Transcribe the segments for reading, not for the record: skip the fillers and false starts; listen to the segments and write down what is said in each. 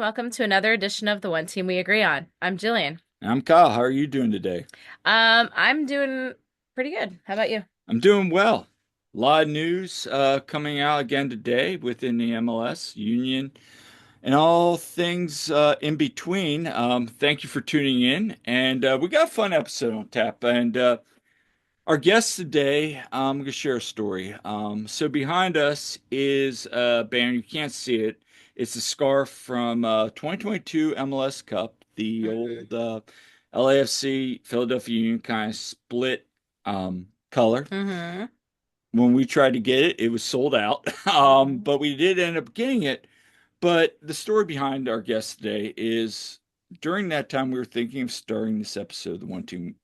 welcome to another edition of the One Team We Agree On. I'm Jillian. I'm Kyle. How are you doing today? I'm doing pretty good. How about you? I'm doing well. A lot of news coming out again today within the MLS union and all things in between. Thank you for tuning in. And we got a fun episode on tap. And our guest today, I'm going to share a story. So behind us is a banner. You can't see it. It's a scarf from 2022 MLS Cup, the Hmm. old LAFC Philadelphia Union kind of split color. Hmm. When we tried to get it, it was sold out. Hmm. But we did end up getting it. But the story behind our guest today is during that time we were thinking of starting this episode, the One Team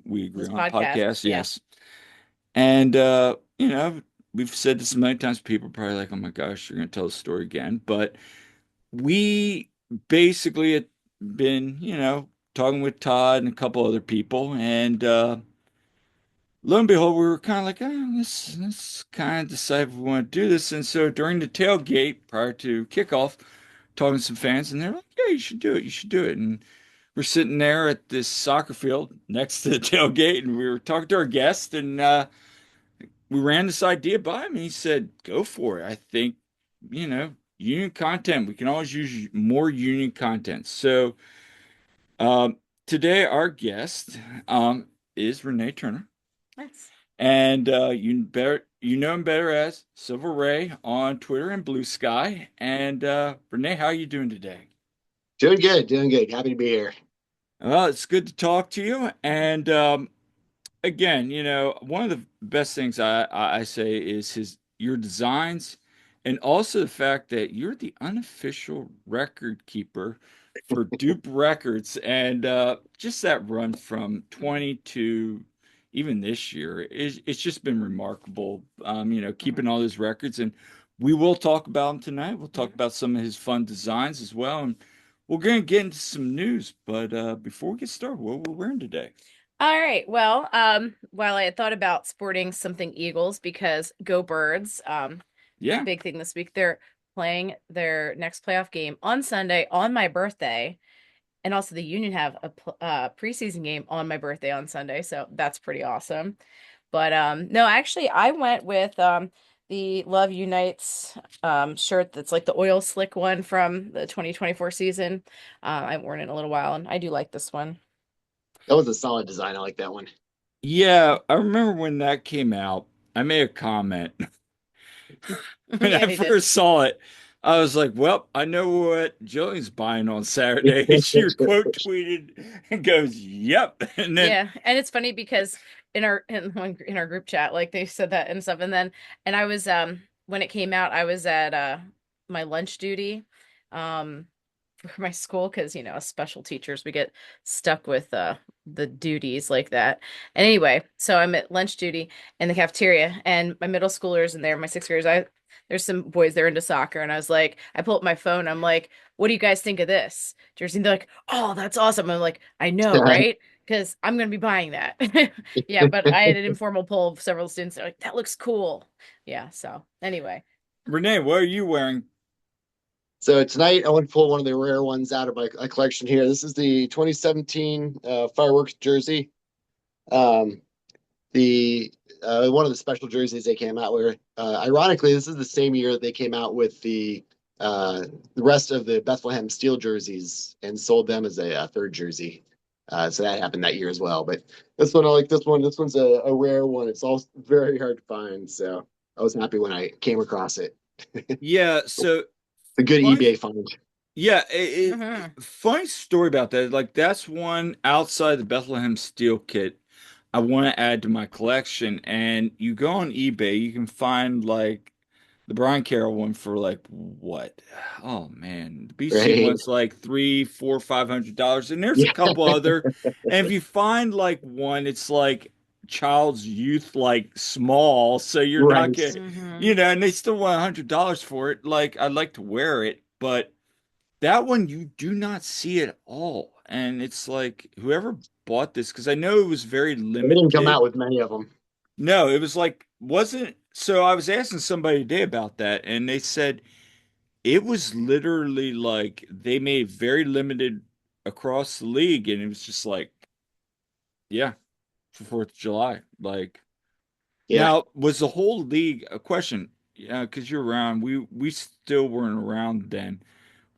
We Agree This On podcast, podcast. yeah. Yes. And we've said this many times. People are probably like, "Oh my gosh, you're going to tell the story again." But we basically had been, talking with Todd and a couple other people, and lo and behold, we were kind of like, let's kind of decide if we want to do this. And so during the tailgate prior to kickoff, talking to some fans, and they're like, "Yeah, you should do it. You should do it." And we're sitting there at this soccer field next to the tailgate, and we were talking to our guest, and we ran this idea by him, and he said, "Go for it. I think, union content. We can always use more union content." So um, today, our guest is Rene Turner, Nice. and you know him better as Silver Ray on Twitter and Blue Sky. And Rene, how are you doing today? Doing good, doing good. Happy to be here. Well, it's good to talk to you. And again, one of the best things I say is your designs, and also the fact that you're the unofficial record keeper for Doop Records, and just that run from 20 to even this year it's just been remarkable. Keeping all those records, and we will talk about them tonight. We'll talk Hmm. about some of his fun designs as well, and we're gonna get into some news. But before we get started, what we're wearing today? All right. Well, while I had thought about sporting something Eagles because go Birds, Yeah. big thing this week. They're playing their next playoff game on Sunday on my birthday. And also the Union have a preseason game on my birthday on Sunday, so that's pretty awesome. But no, actually I went with the Love Unites shirt that's like the oil slick one from the 2024 season. I haven't worn it in a little while and I do like this one. That was a solid design. I like that one. Yeah, I remember when that came out. I made a comment when Yeah, I he did. first saw it. I was like, "Well, I know what Jillian's buying on Saturday." And she quote tweeted and goes, "Yep." And then, Yeah, and it's funny because in our group chat, like they said that and stuff, and then and I was when it came out, I was at my lunch duty um for my school because as special teachers we get stuck with the duties like that. And anyway, so I'm at lunch duty in the cafeteria, and my middle schoolers and there, my sixth graders, I there's some boys they're into soccer, and I was like, I pull up my phone, I'm like, what do you guys think of this jersey? And they're like, oh, that's awesome. I'm like, I know, right? Because I'm gonna be buying that. Yeah, but I had an informal poll of several students. They're like, that looks cool. Yeah. So anyway. Renee, what are you wearing? So tonight I want to pull one of the rare ones out of my collection here. This is the 2017 fireworks jersey. Um, the One of the special jerseys they came out with. Ironically, this is the same year that they came out with the rest of the Bethlehem Steel jerseys and sold them as a third jersey. So that happened that year as well. But this one, I like this one. This one's a rare one. It's all very hard to find. So I was happy when I came across it. Yeah, so A good funny. eBay find. Yeah, Hmm. funny story about that. Like that's one outside the Bethlehem Steel kit I want to add to my collection. And you go on eBay, you can find like the Brian Carroll one for like what? Oh man, the BC Right? one's like three, four, $500, and there's a Yeah. couple other. And if you find like one, it's like child's youth, like small, so you're not Right. getting, Hmm. and they still want $100 for it. Like I'd like to wear it, but that one you do not see at all. And it's like whoever bought this, because I know it was very They didn't come limited. out with many of them. No, it was like, wasn't so I was asking somebody today about that, and they said it was literally like they made very limited across the league, and it was just like, yeah, for 4th of July. Like Yeah. now, was the whole league a question? Yeah, because you're around. We still weren't around then.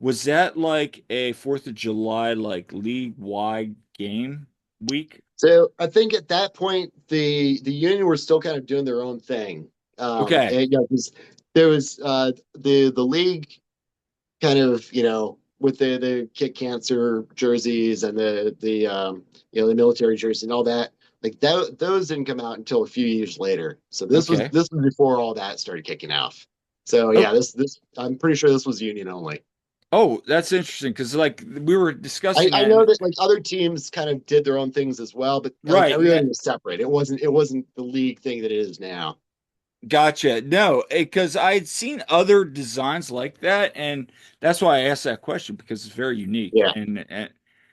Was that like a 4th of July like league wide game week? So I think at that point the union were still kind of doing their own thing. Okay, And, 'cause there was the league kind of, with the kick cancer jerseys and the military jersey and all that. Like those didn't come out until a few years later. So okay. this was before all that started kicking off. So Oh, yeah, this I'm pretty sure this was union only. oh, that's interesting because like we were discussing I that, know and that like other teams kind of did their own things as well, but like right, and everybody that was separate. It wasn't the league thing that it is now. gotcha. No, because I had seen other designs like that, and that's why I asked that question because it's very unique. Yeah. And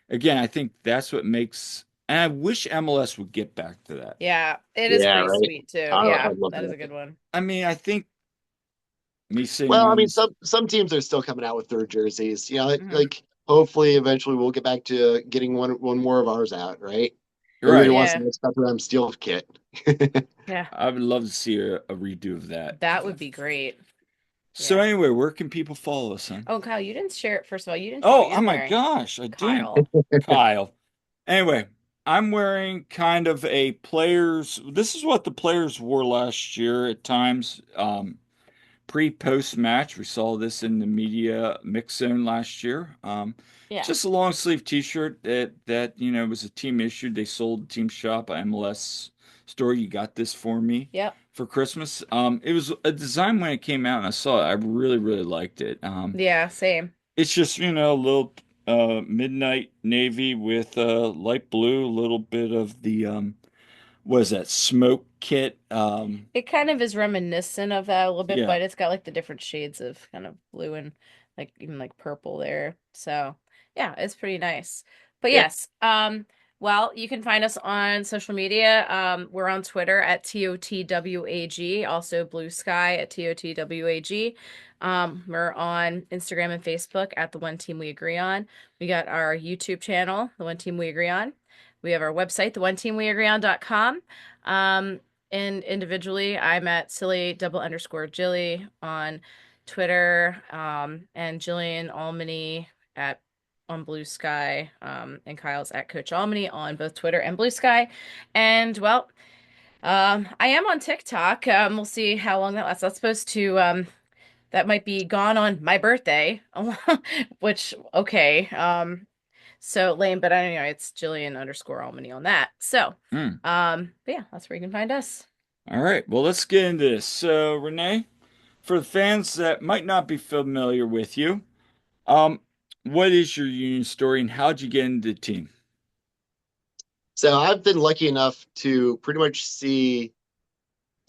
again, I think that's what makes. And I wish MLS would get back to that. Yeah, it is Yeah, pretty right. sweet too. I Yeah, love that is a that. good one. I mean, I think me sitting Well, I on mean, this. some teams are still coming out with their jerseys. Hmm. Like hopefully eventually we'll get back to getting one more of ours out, right? Everybody Right. wants Yeah, the Spectrum Ram Steel kit. yeah, I would love to see a redo of that. that would be great. So Yeah. anyway, where can people follow us, son? Oh, Kyle, you didn't share it. First of all, you didn't share what Oh, you're oh my wearing. gosh, I didn't. Kyle. Kyle. Anyway, I'm wearing kind of a players. This is what the players wore last year at times. Pre-post match, we saw this in the media mix zone last year. Yeah. Just a long sleeve T-shirt that was a team issued. They sold the team shop at MLS store. You got this for me Yep. for Christmas. It was a design when it came out and I saw it. I really, really liked it. Yeah, same. It's just, a little midnight navy with light blue, a little bit of the what is that, smoke kit? It kind of is reminiscent of that a little bit, Yeah, but it's got like the different shades of kind of blue and like even like purple there. So yeah, it's pretty nice. But Yeah. yes, well, you can find us on social media. We're on Twitter at TOTWAG, also Blue Sky at TOTWAG. We're on Instagram and Facebook at the One Team We Agree On. We got our YouTube channel, the One Team We Agree On. We have our website, the one team we agree on.com. And individually, I'm at silly double underscore Jilly on Twitter, and Jillian Almany at on Blue Sky, and Kyle's at Coach Almany on both Twitter and Blue Sky. And well, I am on TikTok. We'll see how long that lasts. That's supposed to that might be gone on my birthday, which okay. So lame, but I don't know. It's Jillian underscore Almany on that. So, mm. but yeah, that's where you can find us. All right, well, let's get into this. So, Renee, for the fans that might not be familiar with you, um, what is your union story and how'd you get into the team? So I've been lucky enough to pretty much see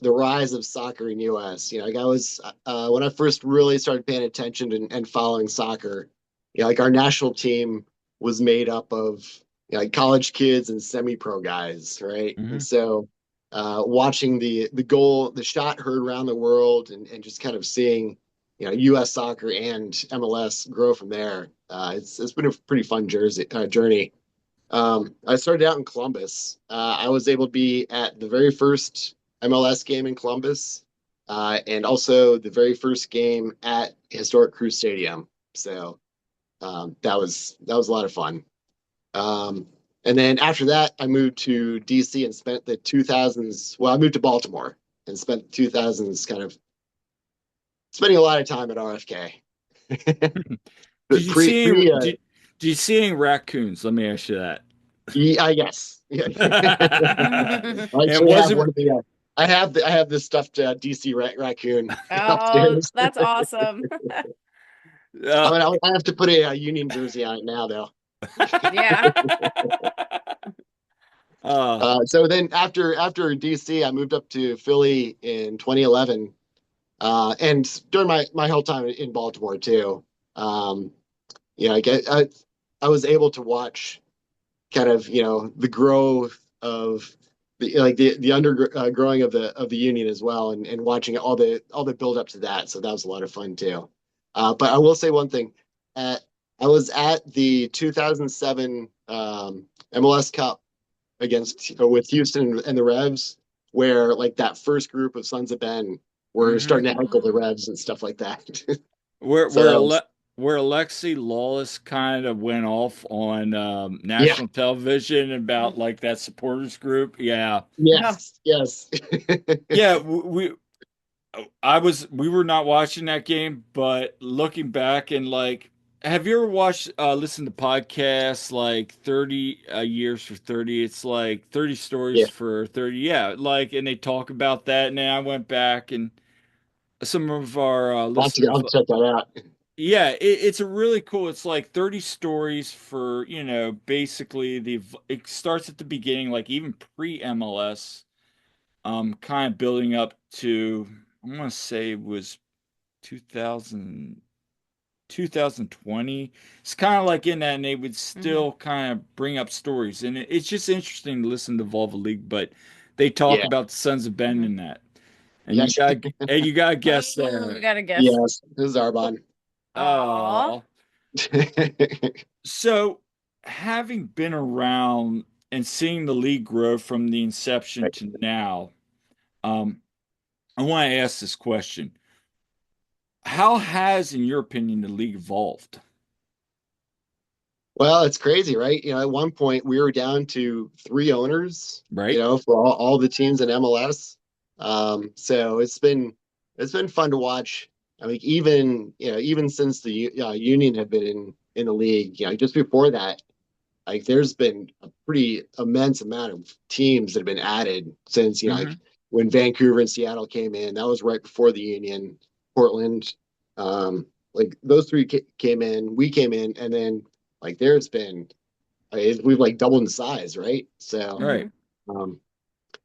the rise of soccer in US. Like I was when I first really started paying attention and following soccer, like our national team was made up of like college kids and semi-pro guys, right? And Hmm. so watching the shot heard around the world and just kind of seeing US soccer and MLS grow from there. It's been a pretty fun journey. I started out in Columbus. I was able to be at the very first MLS game in Columbus, and also the very first game at historic Crew Stadium. So that was a lot of fun. Um, and then after that, I moved to DC and spent the 2000s. Well, I moved to Baltimore and spent the 2000s kind of spending a lot of time at RFK. Did But you see any, pre did you see any raccoons? Let me ask you that. yeah, yes. Yeah. I And actually was have it one of the. I have this stuffed DC raccoon Oh, upstairs. that's awesome. uh, I have to put a Union jersey on it now, though. Yeah. uh, So then after DC, I moved up to Philly in 2011, and during my whole time in Baltimore too. Um, I was able to watch kind of the growth of the undergrowing of the Union as well, and watching all the build up to that. So that was a lot of fun too. But I will say one thing. At, I was at the 2007 MLS Cup against with Houston and the Revs, where like that first group of Sons of Ben were Hmm. starting to heckle the Revs and stuff like that. Where So where that was Ale where Alexi Lawless kind of went off on yeah, national television about like that supporters group. Yeah. Oh. yes, yes. Yeah, we were not watching that game, but looking back and like, have you ever watched listened to podcasts like 30 years for 30? It's like 30 stories Yeah, for 30. Yeah, like, and they talk about that. And then I went back and some of our I'll listeners, check that out. yeah, it's a really cool. It's like 30 stories for, basically it starts at the beginning, like even pre-MLS, kind of building up to, I want to say it was 2000 2020. It's kind of like in that, and they would Hmm. still kind of bring up stories, and it's just interesting to listen to Volva League. But they talk Yeah, about the Sons of Ben Hmm. in that, and yes, you got to guess Oh, we there. gotta guess. yes. This is Arbon. Aw. Oh, so having been around and seeing the league grow from the inception to now, um, I want to ask this question: how has, in your opinion, the league evolved? Well, it's crazy, right? At one point we were down to three owners, Right? for all the teams in MLS. So it's been fun to watch. I mean, even since the Union had been in the league, just before that, like there's been a pretty immense amount of teams that have been added since, like Hmm. when Vancouver and Seattle came in, that was right before the Union, Portland, like those three came in, we came in, and then like there's been we've like doubled in size, right? So Right. Hmm. um,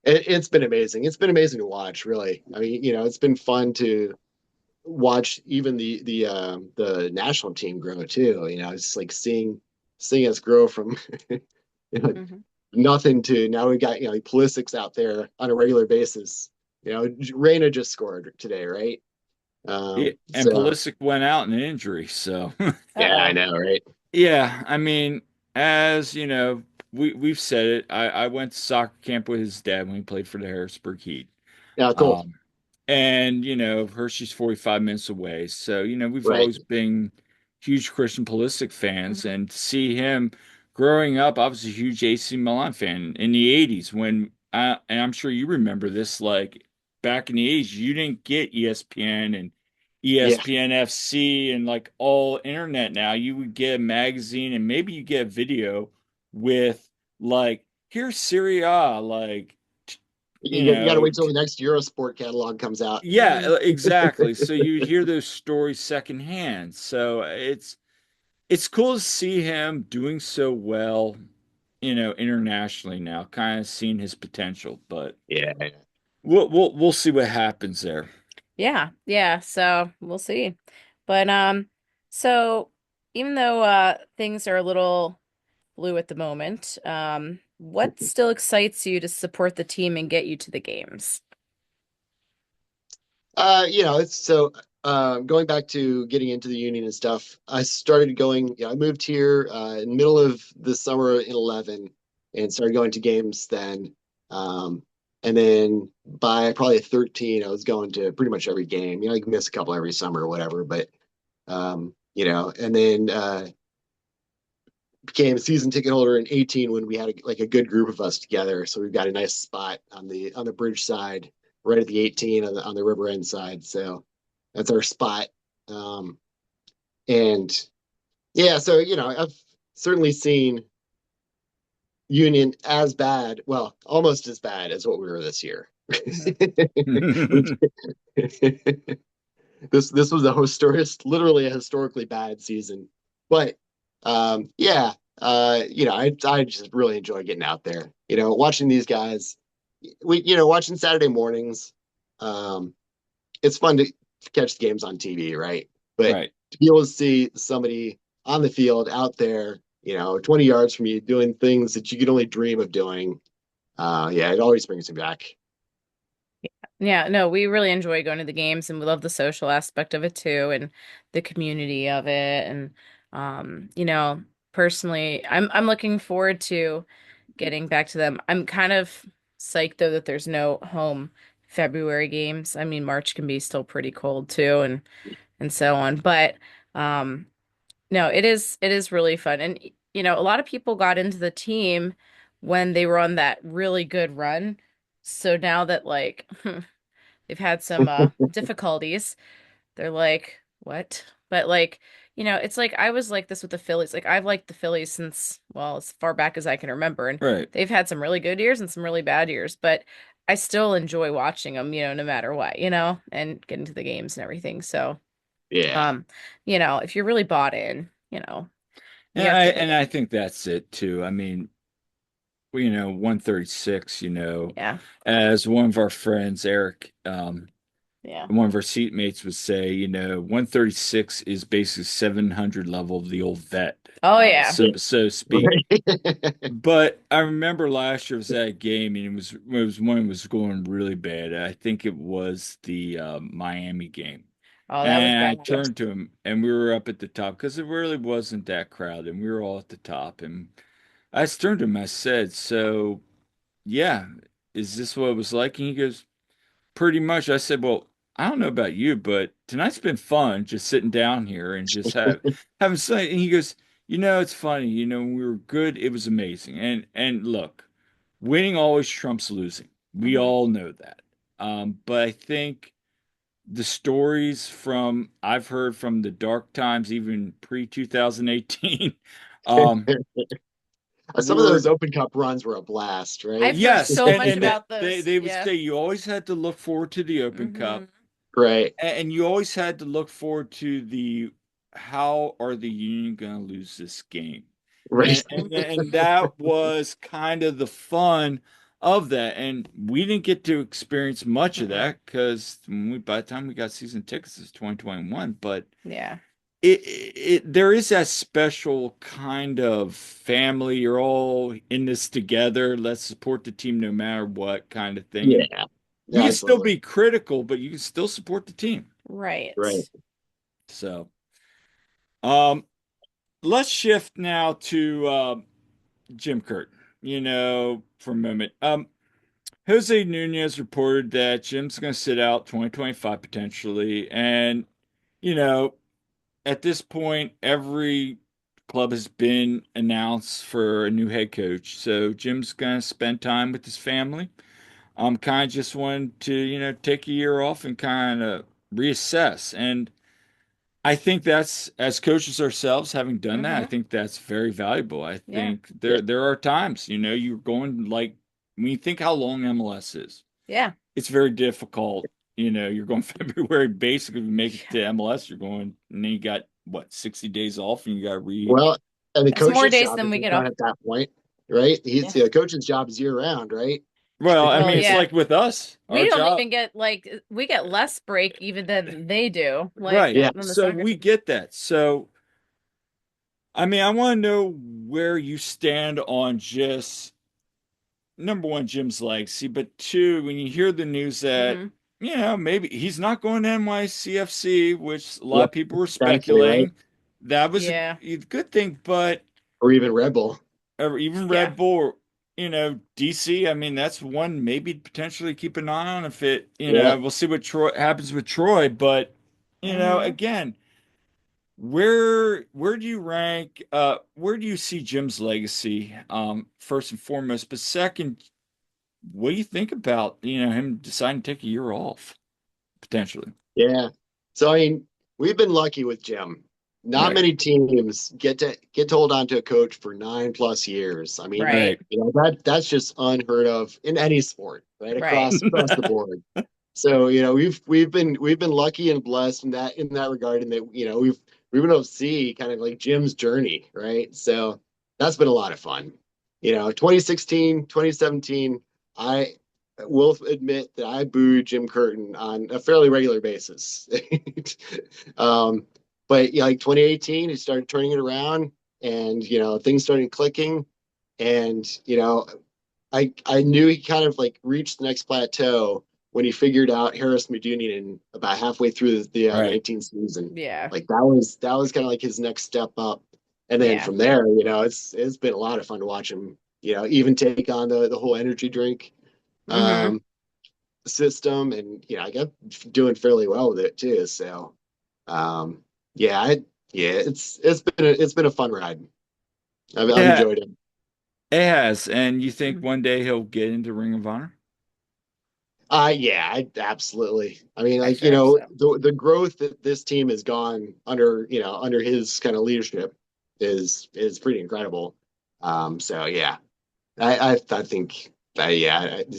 it's been amazing. It's been amazing to watch, really. I mean, it's been fun to watch even the national team grow too. It's like seeing us grow from know, Hmm. nothing to now we got like Pulisic's out there on a regular basis. Reyna just scored today, right? Yeah, and So Pulisic went out in an injury, so yeah, I Uh-oh. know, right? yeah, I mean, as you know, we've said it. I went to soccer camp with his dad when he played for the Harrisburg Heat. Yeah, cool. Um, and Hershey's 45 minutes away. So, we've Right. always been huge Christian Pulisic fans, Hmm. and to see him growing up, I was a huge AC Milan fan in the 80s when and I'm sure you remember this, like back in the 80s, you didn't get ESPN and Yeah. ESPN FC and like all internet now. You would get a magazine and maybe you get a video with like, here's Serie A, like, you You got to know, wait till the next Eurosport catalog comes out. yeah, exactly. So you hear those stories secondhand. So it's cool to see him doing so well, internationally now, kind of seeing his potential, but Yeah. we'll see what happens there. Yeah, yeah. So we'll see. But so even though things are a little blue at the moment, what still excites you to support the team and get you to the games? It's so going back to getting into the union and stuff, I started going, I moved here in the middle of the summer in 11 and started going to games then. And then by probably 13, I was going to pretty much every game. I could miss a couple every summer or whatever, but and then became a season ticket holder in 18 when we had like a good group of us together. So we've got a nice spot on the bridge side, right at the 18 on the river end side. So that's our spot. Um, and yeah, so I've certainly seen Union as bad, well, almost as bad as what we were this year. Hmm. We- this was a literally a historically bad season. But yeah, I just really enjoy getting out there. Watching these guys. Watching Saturday mornings. Um, it's fun to catch the games on TV, right? But Right. to be able to see somebody on the field out there, 20 yards from you doing things that you could only dream of doing, yeah, it always brings me back. Yeah, no, we really enjoy going to the games and we love the social aspect of it too and the community of it. And personally, I'm looking forward to getting back to them. I'm kind of psyched though that there's no home February games. I mean, March can be still pretty cold too and so on. But um no, it is really fun. And a lot of people got into the team when they were on that really good run. So now that like they've had some difficulties. They're like, what? But like, it's like I was like this with the Phillies. Like I've liked the Phillies since, well, as far back as I can remember. And Right. they've had some really good years and some really bad years, but I still enjoy watching them, no matter what, and getting to the games and everything. So, Yeah. um, if you're really bought in, you And have I to and go. I think that's it too. I mean, 136, Yeah. as one of our friends, Eric, Yeah. one of our seatmates would say, 136 is basically 700 level of the old vet, Oh yeah. so to speak. Right. But I remember last year was at a game and it was when it was going really bad. I think it was the Miami game. Oh, that was And I bad. Yes. turned to him and we were up at the top because it really wasn't that crowded and we were all at the top. And I just turned to him, I said, so yeah, is this what it was like? And he goes, pretty much. I said, well, I don't know about you, but tonight's been fun just sitting down here and just having some. And he goes, it's funny. When we were good, it was amazing. And look, winning always trumps losing. We Hmm. all know that. But I think the stories from I've heard from the dark times, even pre 2018, um, Some of those were Open Cup runs were a blast, right? I've heard yes, so and much and about they those. they would Yeah. say you always had to look forward to the Open Hmm. Cup. Right. And you always had to look forward to the how are the Union going to lose this game? Right. And that was kind of the fun of that. And we didn't get to experience much of Mm-mm. that because by the time we got season tickets, it's 2021. But Yeah. there is that special kind of family. You're all in this together. Let's support the team no matter what kind of thing. And Yeah. we can still Absolutely. be critical, but you can still support the team. Right. Right. So, um, let's shift now to Jim Curtin, for a moment. Jose Nunez reported that Jim's going to sit out 2025 potentially. And, you know, at this point, every club has been announced for a new head coach. So Jim's going to spend time with his family. Kind of just wanted to, take a year off and kind of reassess. And I think that's as coaches ourselves, having done that, I Hmm. think that's very valuable. I Yeah. think Yeah. there are times, you're going like when you think how long MLS is, Yeah. it's very difficult. You're going February basically to make it Yeah. to MLS. You're going and then you got what 60 days off and you got Well, and the That's more coach's days job than we is get done off. at that point, right? Yeah. The coach's job is year round, right? well, I Well, mean, it's yeah. like with us, We our don't job, even get like we get less break even than they do, like right? Yeah. than the So soccer we team. get that. So I mean, I want to know where you stand on just number one, Jim's legacy, but two, when you hear the news that, Hmm. maybe he's not going to NYCFC, which a lot Yep. of people were Thankfully, right? speculating, that was Yeah. a good thing, but Or even Red Bull. or even Yeah. Red Bull, or, DC, I mean, that's one maybe potentially keep an eye on if it, Yeah. we'll see what Troy happens with Troy, but, Hmm. again, where do you rank where do you see Jim's legacy first and foremost, but second, what do you think about, him deciding to take a year off potentially? Yeah. So I mean, we've been lucky with Jim. Not Right. many teams get to hold on to a coach for 9+ years. I mean, Right. Right. that's just unheard of in any sport, right? Right. Across the board. So, we've been lucky and blessed in that regard, and that we've been able to see kind of like Jim's journey, right? So that's been a lot of fun. 2016, 2017, I will admit that I booed Jim Curtin on a fairly regular basis. um, but like 2018, he started turning it around, and things started clicking, and I knew he kind of like reached the next plateau when he figured out Harris Medunian about halfway through the Right. 19th season. Yeah. Like that was kind of like his next step up. And then Yeah. from there, it's been a lot of fun to watch him, even take on the whole energy drink Hmm. um system, and I got doing fairly well with it too. So um yeah, it's been a fun ride. I've Yeah, enjoyed it. it has. And you think one day he'll get into Ring of Honor? Yeah, absolutely. I mean, I like, sure hope so. the growth that this team has gone under his kind of leadership is pretty incredible. So yeah, I think yeah, and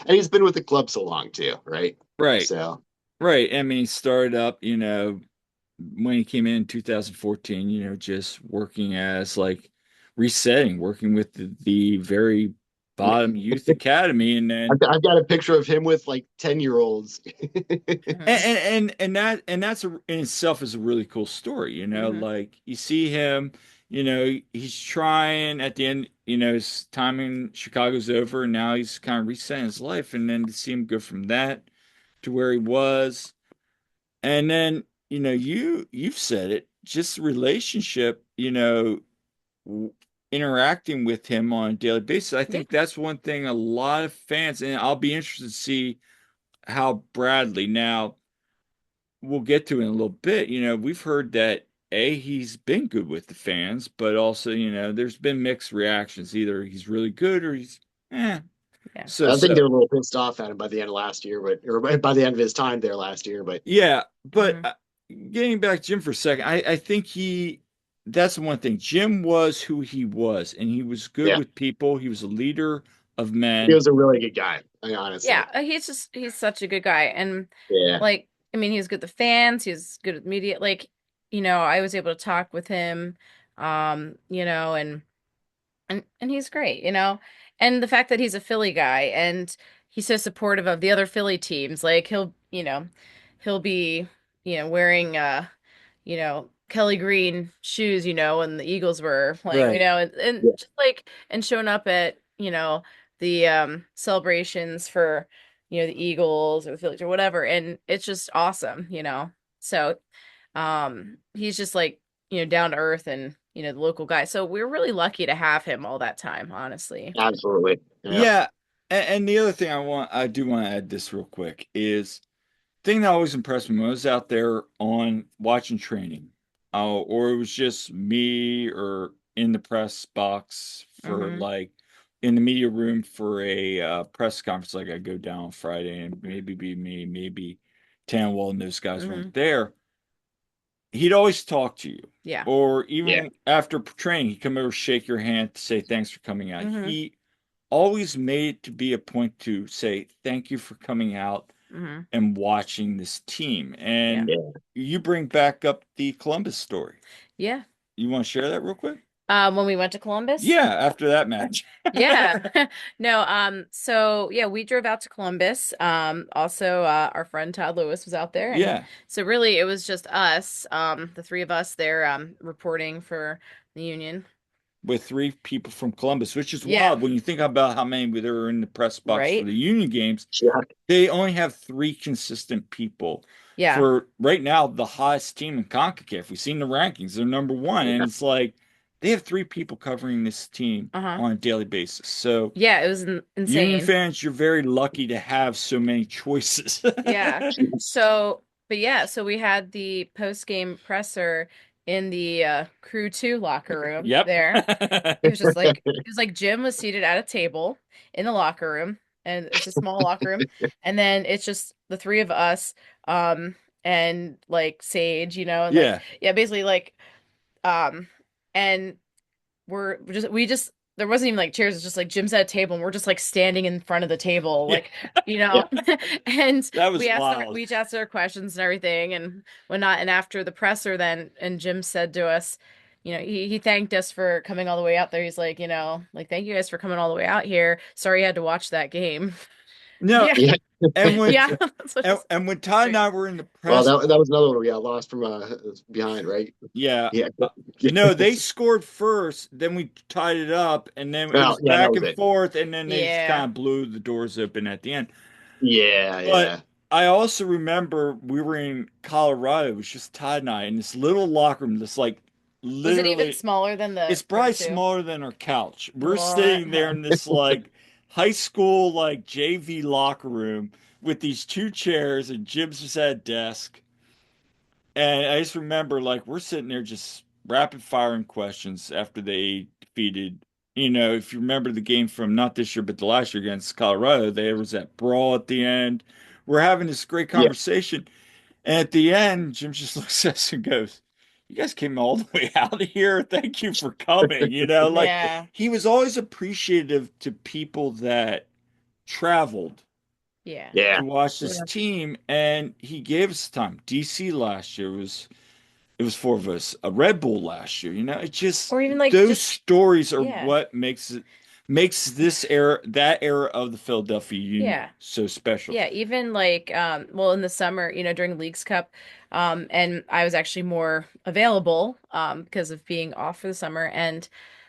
he's been with the club so long too, right? Right. So Right. I mean, he started up, when he came in 2014, just working as like resetting, working with the very bottom youth academy, and then I've got a picture of him with like 10-year-olds. Hmm. that's in itself is a really cool story, Hmm. like you see him, he's trying at the end, his time in Chicago's over, and now he's kind of resetting his life, and then to see him go from that to where he was. And then, you've said it, just the relationship, w- interacting with him on a daily basis. I Yeah. think that's one thing a lot of fans, and I'll be interested to see how Bradley, now we'll get to in a little bit, we've heard that he's been good with the fans, but also, there's been mixed reactions. Either he's really good or he's eh, Yeah. so I think so. they're a little pissed off at him by the end of last year, or by the end of his time there last year. But Yeah, but Hmm. getting back to Jim for a second, I think that's the one thing. Jim was who he was, and he was good yeah, with people. He was a leader of he men. was a really good guy. Honestly, Yeah. He's such a good guy. And yeah, like, I mean, he's good with the fans, he's good with media. Like, I was able to talk with him, and he's great, And the fact that he's a Philly guy and he's so supportive of the other Philly teams, like he'll be, wearing Kelly Green shoes, when the Eagles were playing, Right. and yeah, just like and showing up at, the celebrations for, the Eagles or the Phillies or whatever, and it's just awesome. So he's just like, down to earth and, the local guy. So we're really lucky to have him all that time, honestly. absolutely. Yeah, Yeah, and the other thing I do want to add this real quick is thing that always impressed me when I was out there on watching training, or it was just me or in the press box for Hmm. like in the media room for a press conference. Like I go down on Friday and maybe be me, maybe Tanwell and those guys Hmm. weren't there. He'd always talk to you, Yeah. or yeah. even after training, he'd come over, shake your hand to say thanks for coming out. Hmm. He always made it to be a point to say thank you for coming out Hmm. and watching this team. Yeah. And Yeah. you bring back up the Columbus story. Yeah. You want to share that real quick? When we went to Columbus. Yeah, after that match. Yeah. No, so yeah, we drove out to Columbus. Also, our friend Todd Lewis was out there, and Yeah, so really it was just us, the three of us there, reporting for the Union. with three people from Columbus, which is Yeah. wild when you think about how many there were in the press box for Right? the Union games. Yeah. They only have three consistent people Yeah. for right now, the hottest team in CONCACAF. We've seen the rankings, they're number one. And it's like they have three people covering this team Uh-huh. on a daily basis. So, Yeah, it was Union insane. fans, you're very lucky to have so many choices. Yeah. So, but yeah, so we had the post-game presser in the crew 2 locker room Yep. there. It was like Jim was seated at a table in the locker room, and it's a small locker room, and then it's just the three of us, and like Sage, and like, Yeah. yeah, basically like, um and we just there wasn't even like chairs, it's just like Jim's at a table and we're just like standing in front of the table, Yeah. like, Yeah. and That was we asked our wild. we each asked our questions and everything and whatnot. And after the presser, then, and Jim said to us, he thanked us for coming all the way out there. He's like, like, thank you guys for coming all the way out here. Sorry you had to watch that game. No, Yeah. Yeah. and when Yeah. That's what he said. and when Todd and I were in the Well, press, that was another one we got lost from behind, right? yeah, Yeah. no, they scored first, then we tied it up, and then it Well, was yeah, that back was and it. forth, and then they just kind Yeah. of blew the doors open at the end. Yeah, But yeah. I also remember we were in Colorado. It was just Todd and I in this little locker room. This like Was it even literally, smaller than the it's probably room too? smaller than our couch. We're What? sitting there in this like high school like JV locker room with these two chairs and Jim's just at a desk. And I just remember like we're sitting there just rapid firing questions after they defeated. If you remember the game from not this year, but the last year against Colorado, there was that brawl at the end. We're having this great Yeah. conversation. And at the end, Jim just looks at us and goes, "You guys came all the way out of here. Thank you for coming." Like Yeah. he was always appreciative to people that traveled Yeah. Yeah. to watch this Yeah. team, and he gave us time. DC last year it was four of us. A Red Bull last year. It just Or even like those just stories are yeah. what makes this era that era of the Philadelphia Union Yeah. so special. Yeah, even like well in the summer, during Leagues Cup, and I was actually more available because of being off for the summer, and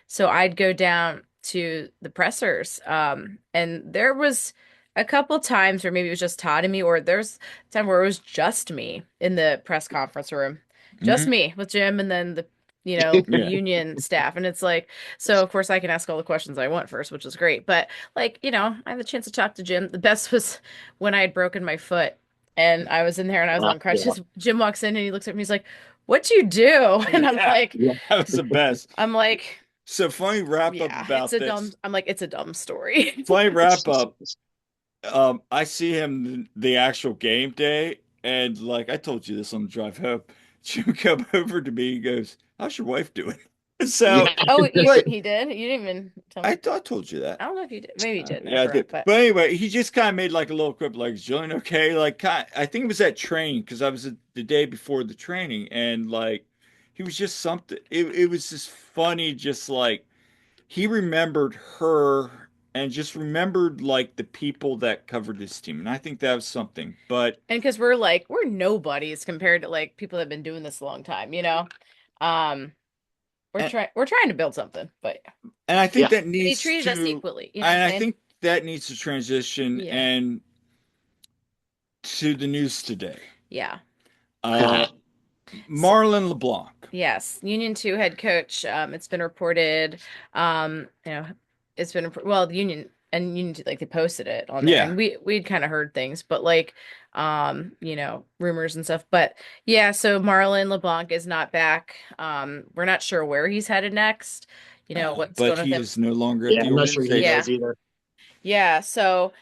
so I'd go down to the pressers, and there was a couple times where maybe it was just Todd and me, or there's a time where it was just me in the press conference room, just Hmm. me with Jim and then the Yeah. union staff, and it's like, so of course I can ask all the questions I want first, which is great, but like, I had the chance to talk to Jim. The best was when I had broken my foot and I was in there and I was on Yeah. crutches. Jim walks in and he looks at me. He's like, "What'd you do?" And I'm Yeah. like, Yeah. That was the best. I'm like, So yeah, it's a dumb. I'm like, it's a dumb story. funny wrap up. I see him the actual game day, and like I told you this on the drive home. Jim come over to me. He goes, "How's your wife doing?" So, Yeah. Oh, but he did. You didn't even tell me. I told you that. I don't know if you did. Maybe you didn't. I Yeah, I forgot. did. But But anyway, he just kind of made like a little quip, like, "Is Jillian okay?" Like, I think it was at training because I was the day before the training, and like, he was just something. It was just funny, just like he remembered her and just remembered like the people that covered his team, and I think that was something. But and because we're nobodies compared to like people that have been doing this a long time. Um, and, we're trying to build something, but and I think Yeah. that he needs treated us to, equally. You know what I'm and I saying? think that needs to transition Yeah. and to the news today. Yeah. Uh, So, Marlon LeBlanc. yes, Union 2 head coach. It's been reported. It's been well, the Union and Union 2, like they posted it on there, Yeah, and we'd kind of heard things, but like, rumors and stuff. But yeah, so Marlon LeBlanc is not back. We're not sure where he's headed next. What's but going on with he him? is no longer at Yeah. the I'm not sure he organization. Yeah, knows either. yeah. So,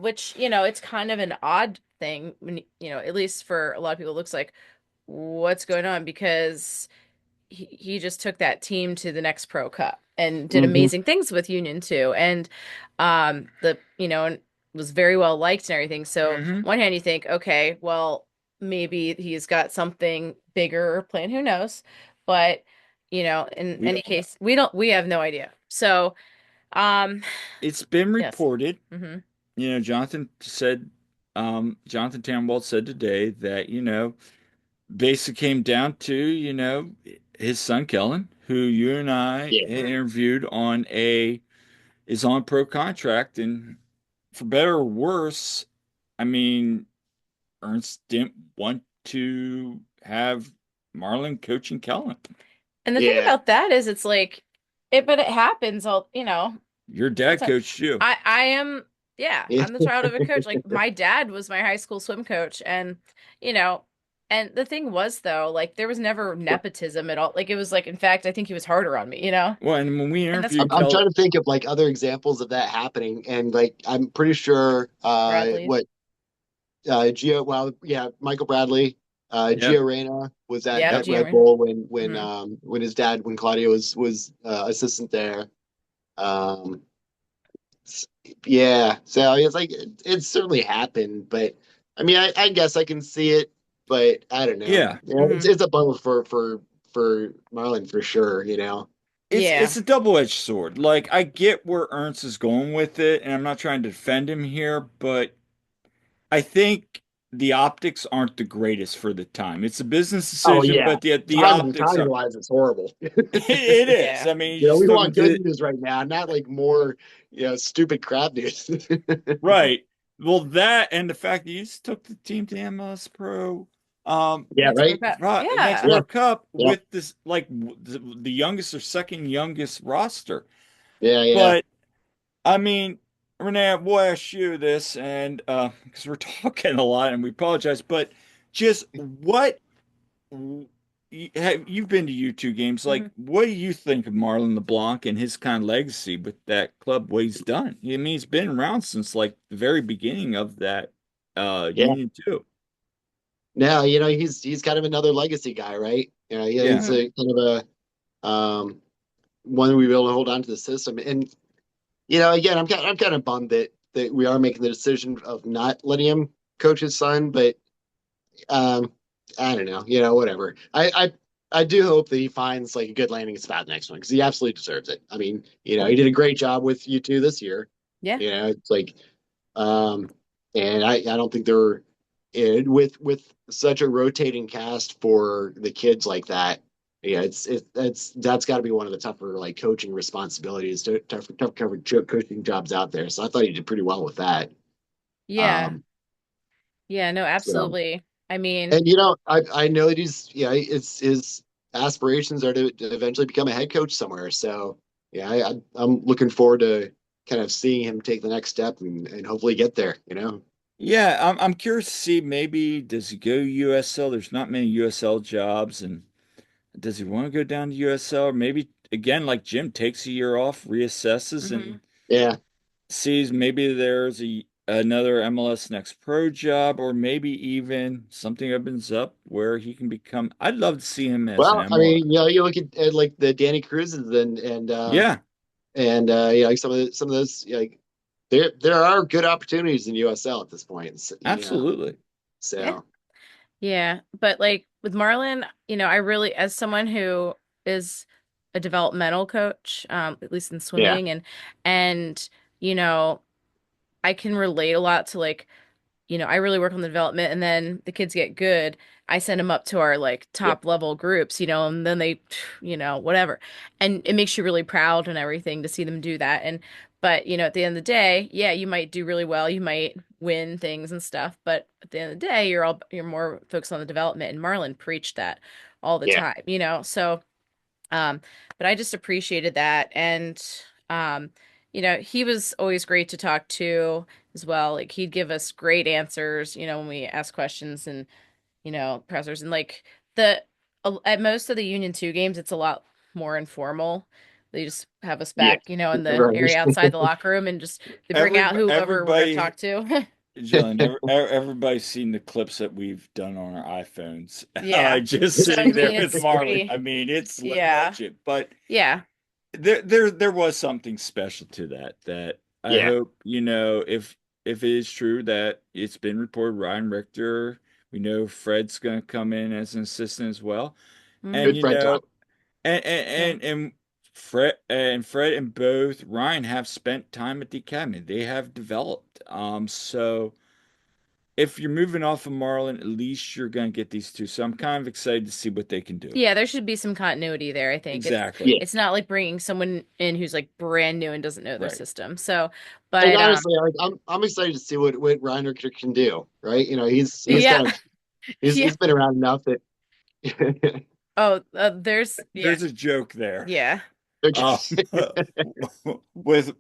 which it's kind of an odd thing when at least for a lot of people, it looks like what's going on because he just took that team to the next Pro Cup and did Hmm. amazing things with Union too, and and was very well liked and everything. So Hmm. one hand you think, okay, well maybe he's got something bigger planned, who knows? But in We any case, we have no idea. So um, It's been yes, reported. hmm Jonathan Tannenwald said today that basically came down to, his son Kellen, who you and I Yeah. interviewed is on pro contract, and for better or worse, I mean, Ernst didn't want to have Marlon coaching Kellen. and the thing Yeah. about that is it's like but it happens all. Your All dad the time. coached you. I am, yeah, Yeah. I'm the child of a coach. Like my dad was my high school swim coach, and you know, and the thing was though, like there was never nepotism at all. Like it was like, in fact, I think he was harder on me. Well, and when we And that's I'm, interviewed I'm Kellen, trying to think of like other examples of that happening, and like I'm pretty sure Bradley. what Gio, well, yeah, Michael Bradley, yep, Gio Reyna was Yep, yep, at Red Junior. Bull Hmm. when his dad, when Claudio was assistant there. Um, yeah, so it's like it's certainly happened, but I mean, I guess I can see it, but I don't know. yeah. Yeah, Hmm. it's a bummer for Marlon for sure. It's Yeah. a double-edged sword. Like I get where Ernst is going with it, and I'm not trying to defend him here, but I think the optics aren't the greatest for the time. It's a business Oh decision, yeah, but the optics timing are wise, it's horrible. it is. Yeah. I mean, he's We just looking want good to news right now, not like more, stupid crap news. right. well, that and the fact that you just took the team to MLS Pro, Yeah, Next right. group out. Next Yeah. Yeah, Pro Cup yeah, with this like the youngest or second youngest roster. yeah, yeah. But I mean, Renee, we'll ask you this, and because we're talking a lot, and we apologize, but just what you've been to U2 games? Like, Mhm. what do you think of Marlon LeBlanc and his kind of legacy with that club? What he's done? I mean, he's been around since like the very beginning of that Yeah. Union 2. Now, he's kind of another legacy guy, right? Yeah, Yeah, he's Mhm. a kind of a one we be able to hold on to the system. And again, I'm kind of bummed that we are making the decision of not letting him coach his son, but um, I don't know, whatever. I do hope that he finds like a good landing spot next one because he absolutely deserves it. I mean, he did a great job with you two this year. Yeah. It's like um, and I don't think they're with such a rotating cast for the kids like that. Yeah, that's got to be one of the tougher like coaching responsibilities, tough coverage coaching jobs out there. So I thought he did pretty well with that. Yeah. Um, Yeah, no, so absolutely. I mean, and I know that it's his aspirations are to eventually become a head coach somewhere. So yeah, I'm looking forward to kind of seeing him take the next step and hopefully get there. yeah. I'm curious to see maybe does he go USL? There's not many USL jobs, and does he want to go down to USL? Or maybe again, like Jim, takes a year off, reassesses, and mhm. Yeah. sees maybe there's another MLS Next Pro job, or maybe even something opens up where he can become. I'd love to see him as an Well, I MLS. mean, you look at like the Danny Cruzes Yeah, like some of those like there are good opportunities in USL at this point. absolutely. Yeah. So Yeah, but like with Marlon, I really, as someone who is a developmental coach, at least in yeah, swimming, and you know, I can relate a lot to like I really work on the development and then the kids get good. I send them up to our like yeah, top level groups, and then they, whatever. And it makes you really proud and everything to see them do that. But, at the end of the day, yeah, you might do really well. You might win things and stuff. But at the end of the day, you're more focused on the development. And Marlon preached that all the yeah. time. So, um, but I just appreciated that. And, um, he was always great to talk to as well. Like he'd give us great answers, when we ask questions and, pressers and like at most of the Union 2 games, it's a lot more informal. They just have us Yeah. back, in the Right. area outside the locker room and just they bring out whoever we're going to Everybody, talk to. Jillian, everybody's seen the clips that we've done on our iPhones. Yeah. Just So I sitting there mean, with it's Marlon. pretty, I mean, it's yeah. legend, but Yeah. there was something special to that I Yeah. hope, if it is true that it's been reported Ryan Richter, we know Fred's gonna come in as an assistant as well. And Hmm. Good Fred talk. and Yeah. Fred and both Ryan have spent time at the academy. They have developed. So if you're moving off of Marlin, at least you're gonna get these two. So I'm kind of excited to see what they can do. Yeah, there should be some continuity there, I think. It's Exactly. Yeah. it's not like bringing someone in who's like brand new and doesn't know their Right. system. So, And but honestly, I'm excited to see what Reiner can do. Right. He's yeah. kind of he's Yeah. he's been around enough that Oh, there's yeah. There's a joke there. Yeah. Um, with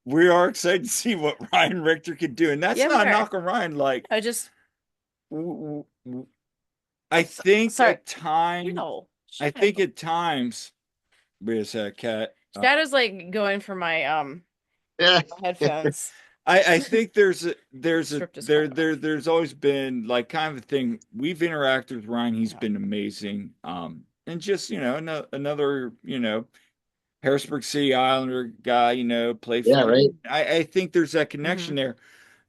we are excited to see what Ryan Richter can do, and that's Yeah, we not a are. knock on Ryan. Like, I just w- w- I think sorry. at time, No. I think at times, wait a sec, cat. Shadow's like going for my yeah. headphones. I think Stripped his phone off. there's always been like kind of a thing. We've interacted with Ryan. He's No. been amazing. And just another Harrisburg City Islander guy. Play Yeah. for. Right. I think there's that connection Hmm. there.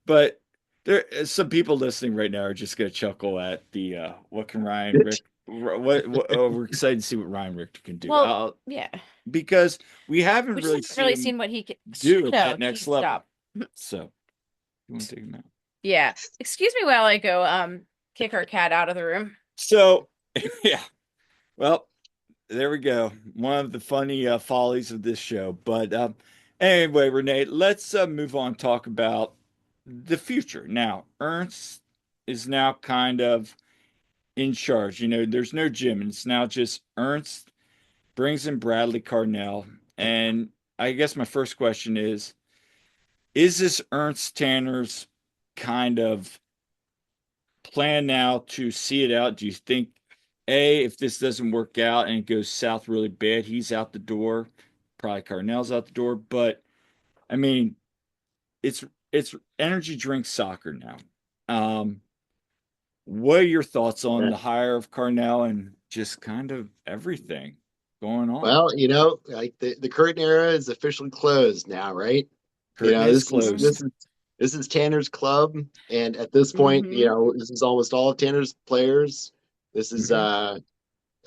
But there, some people listening right now are just gonna chuckle at the what can Ryan Rick what oh, we're excited to see what Ryan Richter can do. Well, yeah. Because we haven't We just really haven't seen really him seen what he can. do at Shadow, that geez, next level. stop. So you want to take him out? Yeah. Excuse me while I go kick our cat out of the room. So yeah, well, there we go. One of the funny follies of this show. But anyway, Renee, let's move on. Talk about the future. Now, Ernst is now kind of in charge. There's no Jim, and it's now just Ernst brings in Bradley Carnell. And I guess my first question is this Ernst Tanner's kind of plan now to see it out? Do you think, A, if this doesn't work out and it goes south really bad, he's out the door? Probably Carnell's out the door. But I mean, it's it's energy drink soccer now. Um, what are your thoughts on Yeah. the hire of Carnell and just kind of everything going on? Well, like the current era is officially closed now, right? Curtain is This is Mhm. closed. this is Tanner's club, and at this point, Mhm. this is almost all of Tanner's players. This is Hmm.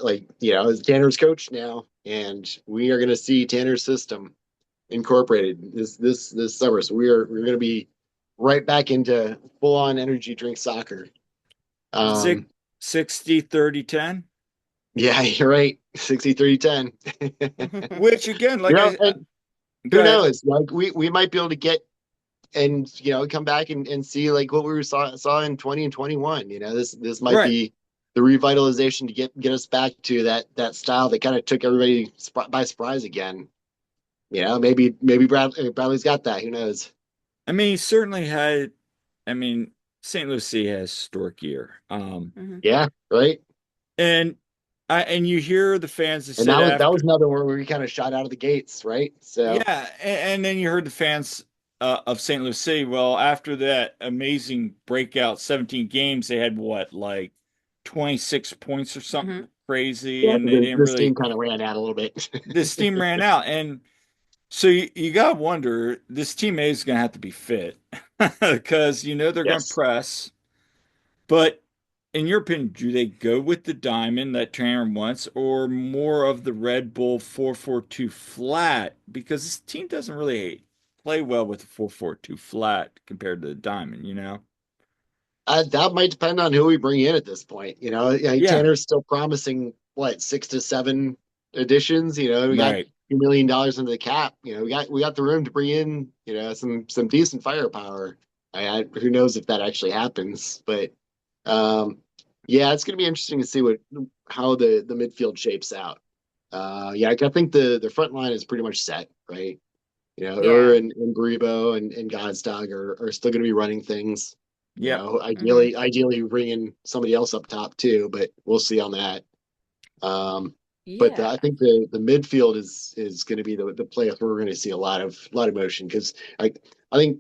like is Tanner's coach now, and we are going to see Tanner's system incorporated this summer. So we're going to be right back into full on energy drink soccer. Six, Um, 60, 30, 10. yeah, you're right. 60-30-10. Which again, like And go who ahead. knows? Like we might be able to get and come back and see like what we saw in 20 and 21. This might Right. be the revitalization to get us back to that style that kind of took everybody by surprise again. Maybe Bradley's got that. Who knows? I mean, he certainly had, I mean, St. Lucie has historic year. Mhm. Yeah, right. And and you hear the fans that And said that was after, another one where we kind of shot out of the gates, right? So yeah, and then you heard the fans of St. Lucie. Well, after that amazing breakout 17 games, they had what, like 26 points or something Mhm. crazy, yeah, and they the, didn't the steam really, kind of ran out a little bit. the steam ran out. And so you got to wonder, this team A is going to have to be fit because they're going to Yes. press. But in your opinion, do they go with the diamond that Tanner wants, or more of the Red Bull 4-4-2 flat? Because this team doesn't really play well with the 4-4-2 flat compared to the diamond. That might depend on who we bring in at this point. Like Yeah, Tanner's still promising what 6 to 7 additions. We got right. $2 million into the cap. We got the room to bring in some decent firepower. Who knows if that actually happens, but um, yeah, it's going to be interesting to see how the midfield shapes out. Yeah, I think the front line is pretty much set, right? Yeah. And Grebo and Godstag are still going to be running things. Yep. Mhm. Ideally bringing somebody else up top too, but we'll see on that. Um, but Yeah. I think the midfield is going to be the place where we're going to see a lot of motion because I think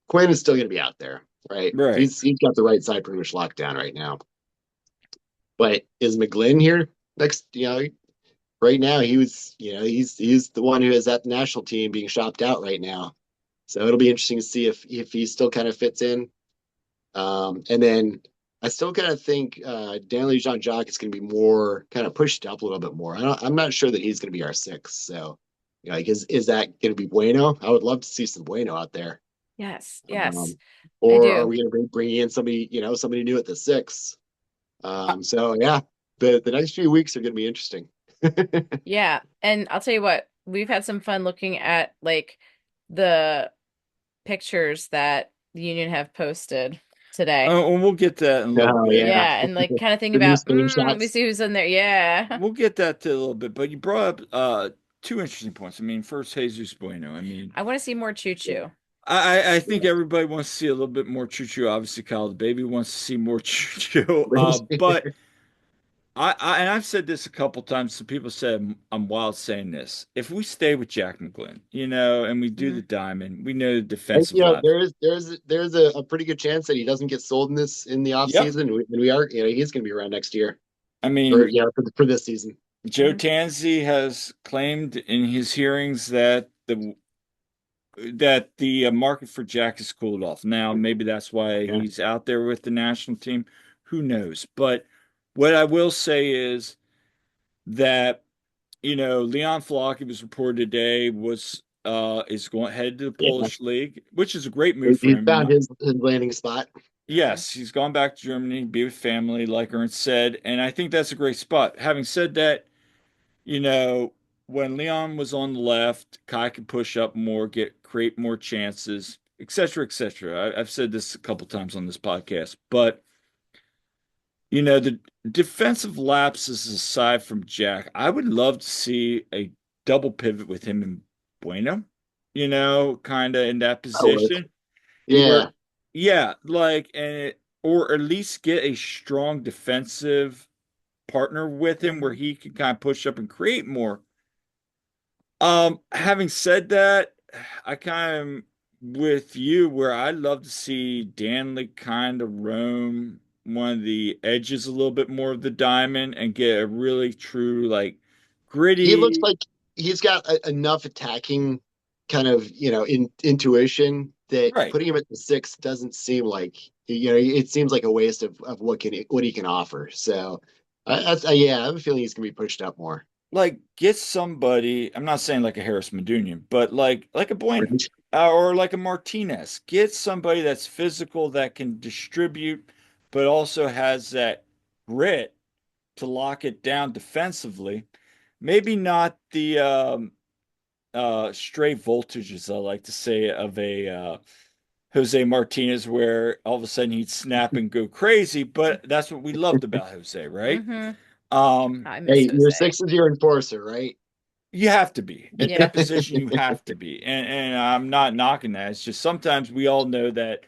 Quinn is still going to be out there, right? Right. He's got the right side pretty much locked down right now. But is McGlynn here next? Right now he's the one who has that national team being shopped out right now. So it'll be interesting to see if he still kind of fits in. And then I still kind of think Danley Jean Jacques is going to be more kind of pushed up a little bit more. I'm not sure that he's going to be our sixth. So, like, is that going to be Bueno? I would love to see some Bueno out there. Yes. Yes. Um, I or are do. we going to bring in somebody new at the six? So yeah, the next few weeks are going to be interesting. Yeah. And I'll tell you what, we've had some fun looking at like the pictures that the union have posted today. Oh, and we'll get that in a little Oh bit. yeah, Yeah, and like kind of think the new about, Spain let me shots. see who's in there. Yeah. We'll get that to a little bit. But you brought up two interesting points. I mean, first, Jesus Bueno. I mean, I want to see more Choo Choo. I think Yeah. everybody wants to see a little bit more Choo Choo. Obviously, Kyle the baby wants to see more Choo Choo. But and I've said this a couple times. So people said I'm wild saying this. If we stay with Jack McGlynn, and we do the Mhm. diamond, we know the And, defensive left. there's a pretty good chance that he doesn't get sold in the off Yep. season, and we are he's going to be around next year I or mean, for this season. Joe Mhm. Tanzi has claimed in his hearings that the market for Jack has cooled off. Now, maybe that's why Yeah, he's out there with the national team. Who knows? But what I will say is that Leon Flocke, was reported today, is going headed to the yeah. Polish league, which is a great move for He him. found his landing spot. Mhm. Yes, he's gone back to Germany, be with family, like Ernst said, and I think that's a great spot. Having said that, you know, when Leon was on the left, Kai could push up more, create more chances. et cetera, et cetera. I've said this a couple times on this podcast, but the defensive lapses aside from Jack, I would love to see a double pivot with him and Bueno, kind of in that That work. position Yeah. where, yeah, or at least get a strong defensive partner with him where Hmm. he can kind of push up and create more. Having said that, I kind of with you where I'd love to see Danley kind of roam one of the edges a little bit more of the diamond and get a really true like He looks gritty. like he's got enough attacking kind of, intuition that Right. putting him at the six doesn't seem like, it seems like a waste of what he can offer. So, yeah, I have a feeling he's going to be pushed up more. Like get somebody, I'm not saying like a Harris Medunian, but like a Bueno Right. or like a Martinez. Get somebody that's physical that can distribute, but also has that grit to lock it down defensively. Maybe not the stray voltage, as I like to say, of a Jose Martinez, where all of a sudden he'd snap and go crazy. But that's what we loved about Jose, right? Hmm. Um, I miss Hey, your Jose. six is your enforcer, right? you have to be at Yeah. that position. You have to be, and I'm not knocking that. It's just sometimes we all know that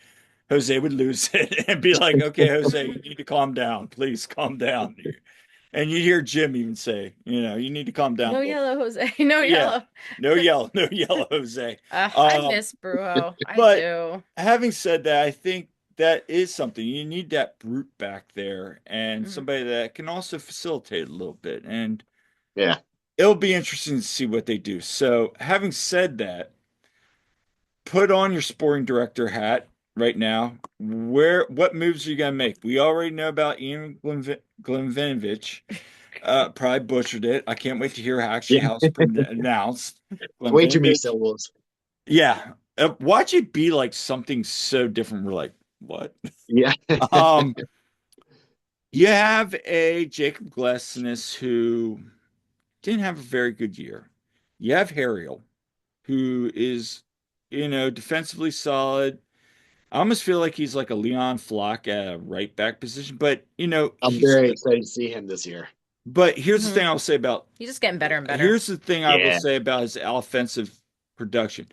Jose would lose it and be like, "Okay, Jose, you need to calm down. Please calm down." And you hear Jim even say, you need to calm down No a little. yellow, Jose. No Yeah, yellow. no yell, no yell, Jose. I Um, miss Brujo. I but do. having said that, I think that is something you need that brute back there and Mhm. somebody that can also facilitate a little bit. And Yeah. it'll be interesting to see what they do. So, having said that, put on your sporting director hat right now. What moves are you gonna make? We already know about Ian Glenvinovich. Probably butchered it. I can't wait to hear Yeah. how it's pronounced. Way too many Glenvinovich. syllables. Yeah. Watch it be like something so different. We're like, what? Yeah. Um, you have a Jacob Glesnes who didn't have a very good year. You have Harriel, who is, defensively solid. I almost feel like he's like a Leon Flock at a right back position, but I'm very excited to see him this year. but Mhm. He's just getting better and better. here's the thing I will Yeah. say about his offensive production.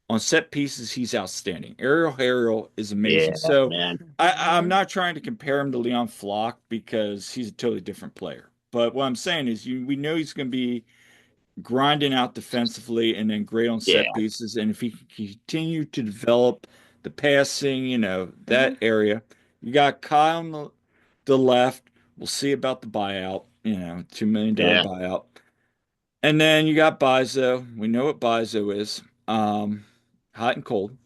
On set pieces, he's outstanding. Ariel Harrell is amazing. Yeah, So man. I'm Hmm. not trying to compare him to Leon Flock because he's a totally different player. But what I'm saying is we know he's going to be grinding out defensively and then great on Yeah. set pieces. And if he can continue to develop the passing, Hmm. that area, you got Kyle on the left. We'll see about the buyout, $2 million Yeah. buyout. And then you got Bizo. We know what Bizo is. Hot and cold.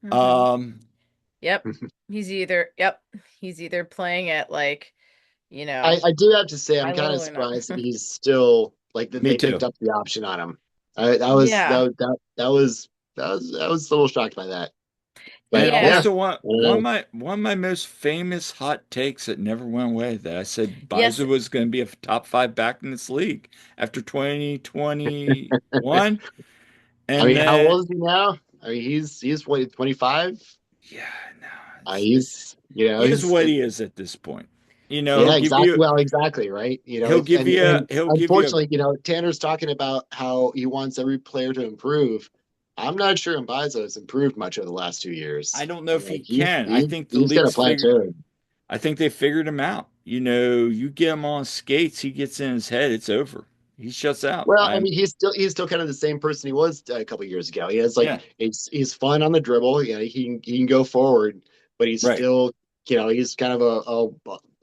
Hmm. Um, Yep. Yep. He's either playing at like, you know, I do have to say I'm high kind level of or not. surprised that he's still like that me they picked too. up the option on him. Yeah. I was a little shocked by that. But And yeah, Yeah. also I don't know. one of my most famous hot takes that never went away that I said Yes. Bizo was going to be a top five back in this league after 2021. I And mean, how then old is he now? I mean, he's what, 25? yeah, no, it's He's he is what he is at this point. He'll yeah, give exactly. you Well, exactly, right? he'll give you And he'll give you a unfortunately, Tanner's talking about how he wants every player to improve. I'm not sure Mbaizo has improved much over the last 2 years. I don't know if he Like can. he's gonna plateau. I think they figured him out. You get him on skates, he gets in his head, it's over. He shuts out. Well, I I'm mean, he's still kind of the same person he was a couple years ago. He has like Yeah, he's fun on the dribble. He can go forward, but he's right. still he's kind of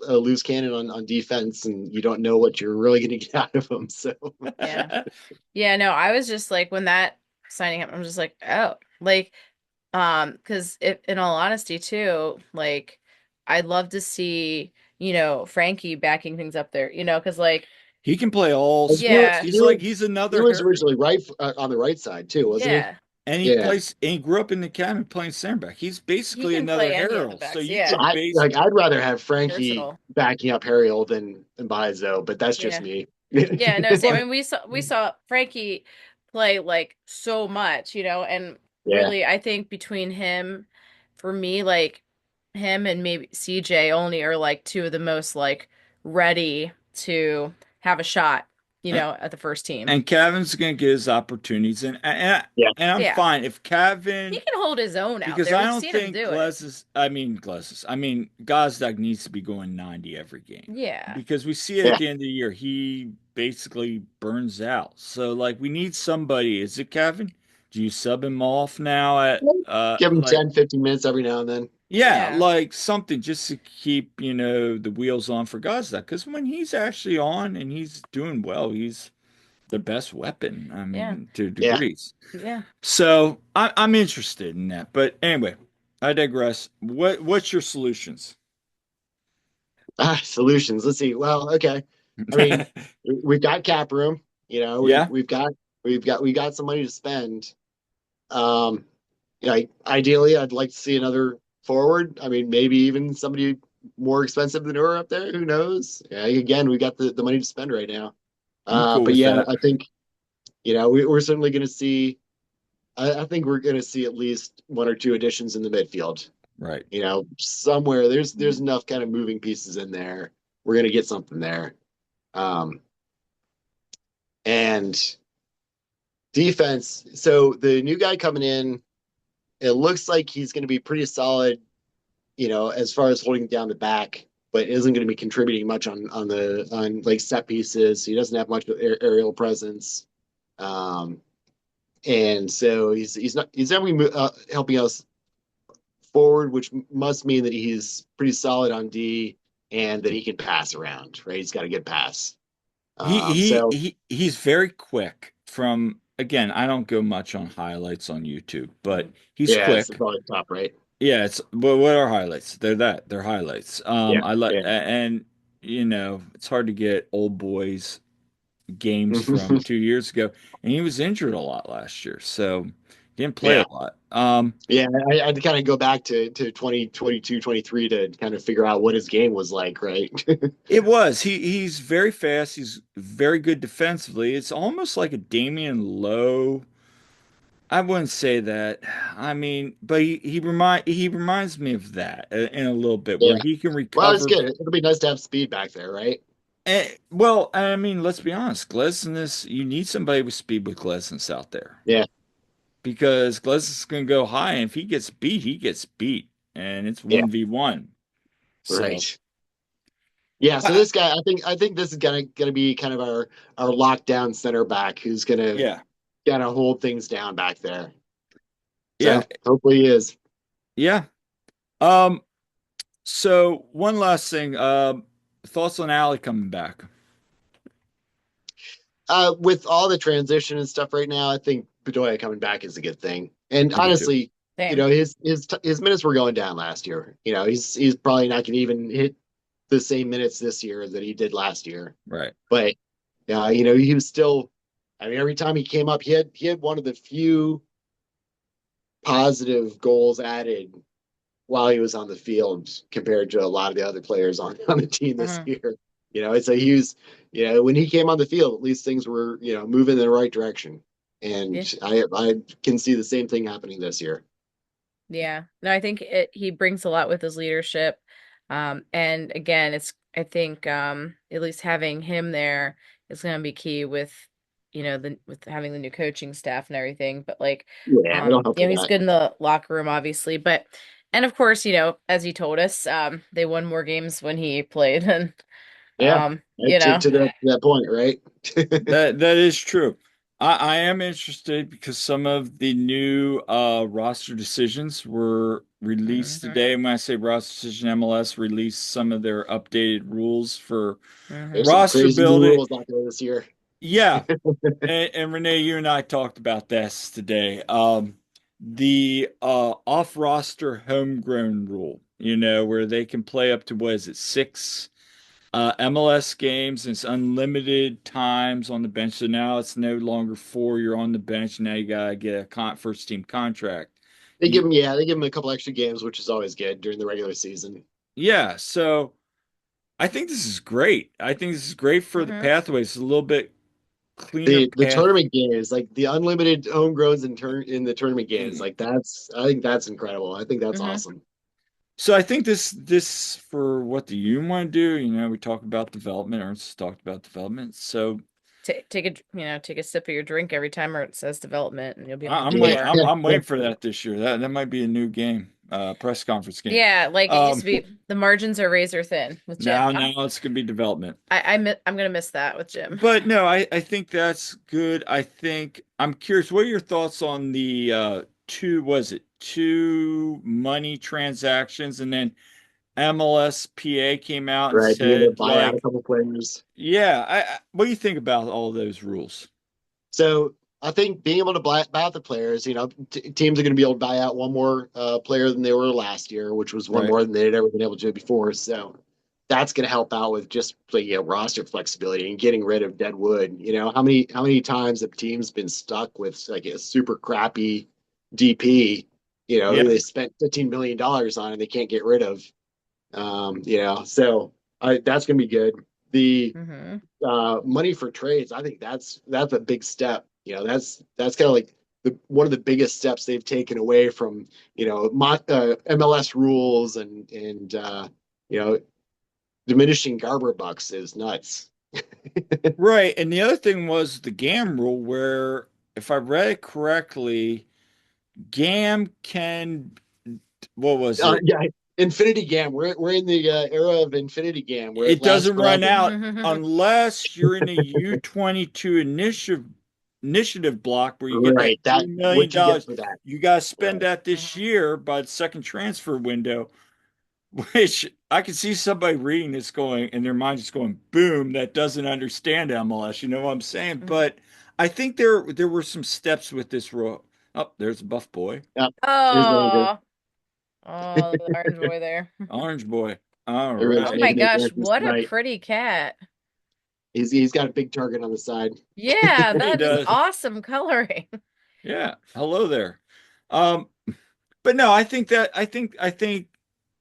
a loose cannon on defense, and you don't know what you're really going to get out of him. So Yeah. Yeah, no, I was just like when that signing happened, I'm just like, oh, like, because in all honesty too, like I'd love to see, Frankie backing things up there, because like, He can play all like, he was sports. yeah, he He's was he another was Harriel. originally right on the right side too, wasn't he? yeah, Yeah. He grew up in the academy playing center back. He's he basically can another play any of the Harrell. So backs. you So Yeah, could base I'd rather have Frankie versatile. backing up Harriel than Bizo, but that's just Yeah, me. yeah, no, same. well, And we saw Frankie play like so much, and Yeah. really, I think between him, for me, like him and maybe CJ only are like two of the most like ready to have a shot, And, at the first team. and Kevin's gonna get his opportunities, Yeah. and I'm Yeah. fine if He Kevin, can hold his own out because there. I We've don't seen him think do it. I mean Gazdag needs to be going 90 every game Yeah. because we see it at Yeah. the end of the year he basically burns out. So like we need somebody. Is it Kevin? Do you sub him off now at Give him like 10, 15 minutes every now and then. yeah, Yeah. like something just to keep, the wheels on for Gazdag because when he's actually on and he's doing well, he's the best weapon. I Yeah. mean, to Yeah. degrees. Yeah. So I'm interested in that. But anyway, I digress. What's your solutions? Solutions. Let's see. Well, okay. I mean, we've got cap room. We've Yeah, we've got some money to spend. Um, ideally, I'd like to see another forward. I mean, maybe even somebody more expensive than her up there. Who knows? Yeah, again, we got the money to spend right now. I'm cool But with yeah, that. I think we're certainly going to see. I think we're going to see at least one or two additions in the midfield. Right. Somewhere there's enough kind of moving pieces in there. We're going to get something there. Um, and defense. So the new guy coming in, it looks like he's going to be pretty solid, as far as holding down the back, but isn't going to be contributing much on like set pieces. He doesn't have much aerial presence. Um, and so he's definitely helping us forward, which must mean that he's pretty solid on D and that he can pass around, right? He's got a good pass. So He's very quick from again, I don't go much on highlights on YouTube, but he's yeah, it's quick. probably top, right? Yeah, it's what are highlights? They're highlights. Yeah, I let yeah. and it's hard to get old boys games from 2 years ago, and he was injured a lot last year, so he didn't play a Yeah. lot. Yeah, I had to kind of go back to 2022, 23 to kind of figure out what his game was like, right? It was he's very fast. He's very good defensively. It's almost like a Damian Lowe. I wouldn't say that. I mean, but he reminds me of that in a little bit, where Yeah. he can Well, it's recover. good. It'll be nice to have speed back there, right? Well, I mean, let's be honest. Glesnes, you need somebody with speed with Glesnes out there Yeah. because Glesnes is going to go high, and if he gets beat, he gets beat, and it's Yeah. 1v1. So, Right. Yeah. So I, this guy, I think this is gonna be kind of our lockdown center back who's gonna yeah, kind of hold things down back there. yeah, So hopefully he is. yeah. Um, so one last thing. Thoughts on Allie coming back? With all the transition and stuff right now, I think Bedoya coming back is a good thing. And I do too. honestly, Same. his minutes were going down last year. He's probably not going to even hit the same minutes this year that he did last year. Right. But he was still. I mean, every time he came up, he had one of the few positive goals added while he was on the field compared to a lot of the other players on the team this Hmm. year. It's a he was, when he came on the field, at least things were, moving in the right direction. Yeah. And I can see the same thing happening this year. Yeah. No, I think he brings a lot with his leadership. And again, I think at least having him there is going to be key with with having the new coaching staff and everything. But like Yeah, it'll help with he's that. good in the locker room obviously, but and of course, as he told us, they won more games when he played and Yeah, you know. to that point, right? That is true. I am interested because some of the new roster decisions were released Hmm. today. And when I say roster decision, MLS released some of their updated rules for There's Hmm. some roster crazy new building. rules out there this year. Yeah, and Renee, you and I talked about this today. The off-roster homegrown rule, where they can play up to what is it, six MLS games. And it's unlimited times on the bench. So now it's no longer four. You're on the bench. Now you gotta get a first team contract. You, They give him a couple extra games, which is always good during the regular season. yeah. So I think this is great. I think this is great for the Hmm. pathways. It's a little bit cleaner The path. tournament games, like the unlimited homegrowns in the tournament games, Mm. like I think that's incredible. I think that's Hmm. awesome. So I think this for what do you want to do? We talk about development. Ernst talked about development. So Take a take a sip of your drink every time it says development, and you'll be on the I'm Yeah. waiting. floor. I'm waiting for that this year. That might be a new game, press conference game. Yeah, like it used Um, to be. The margins are razor thin with Jim. now it's gonna be development. I'm gonna miss that with Jim. But no, I think that's good. I think I'm curious. What are your thoughts on the two? Was it two money transactions, and then MLSPA came out and Right. Being able to said buy out a like, couple players. yeah. What do you think about all those rules? So I think being able to buy out the players, teams are going to be able to buy out one more player than they were last year, which was one Right. more than they'd ever been able to do before. So that's going to help out with just like, roster flexibility and getting rid of dead wood. How many times have teams been stuck with like a super crappy DP, who Yeah. they spent $15 million on and they can't get rid of. So that's going to be good. The Hmm. money for trades, I think that's a big step. That's kind of like one of the biggest steps they've taken away from MLS rules and you know diminishing Garber bucks is nuts. Right. And the other thing was the GAM rule, where if I read it correctly, GAM can, what was it? Yeah, Infinity Gam. We're in the era of Infinity Gam where it It lasts doesn't run forever. out unless you're in a U22 initiative block where you get that Right. That $3 what million. you get dollars. for that. You got to spend Right. that this year by the second transfer window, which I can see somebody reading this going and their mind just going, boom, that doesn't understand MLS. You know what I'm saying? Hmm. But I think there were some steps with this rule. Oh, there's a buff boy, Yeah. There's Ranger. Oh, oh, the orange boy there. orange boy. All Everyone's Oh right. my making their gosh, appearances what a tonight. pretty cat. He's got a big target on the side. Yeah, He that is does. awesome coloring. Yeah. Hello there. Um, but no, I think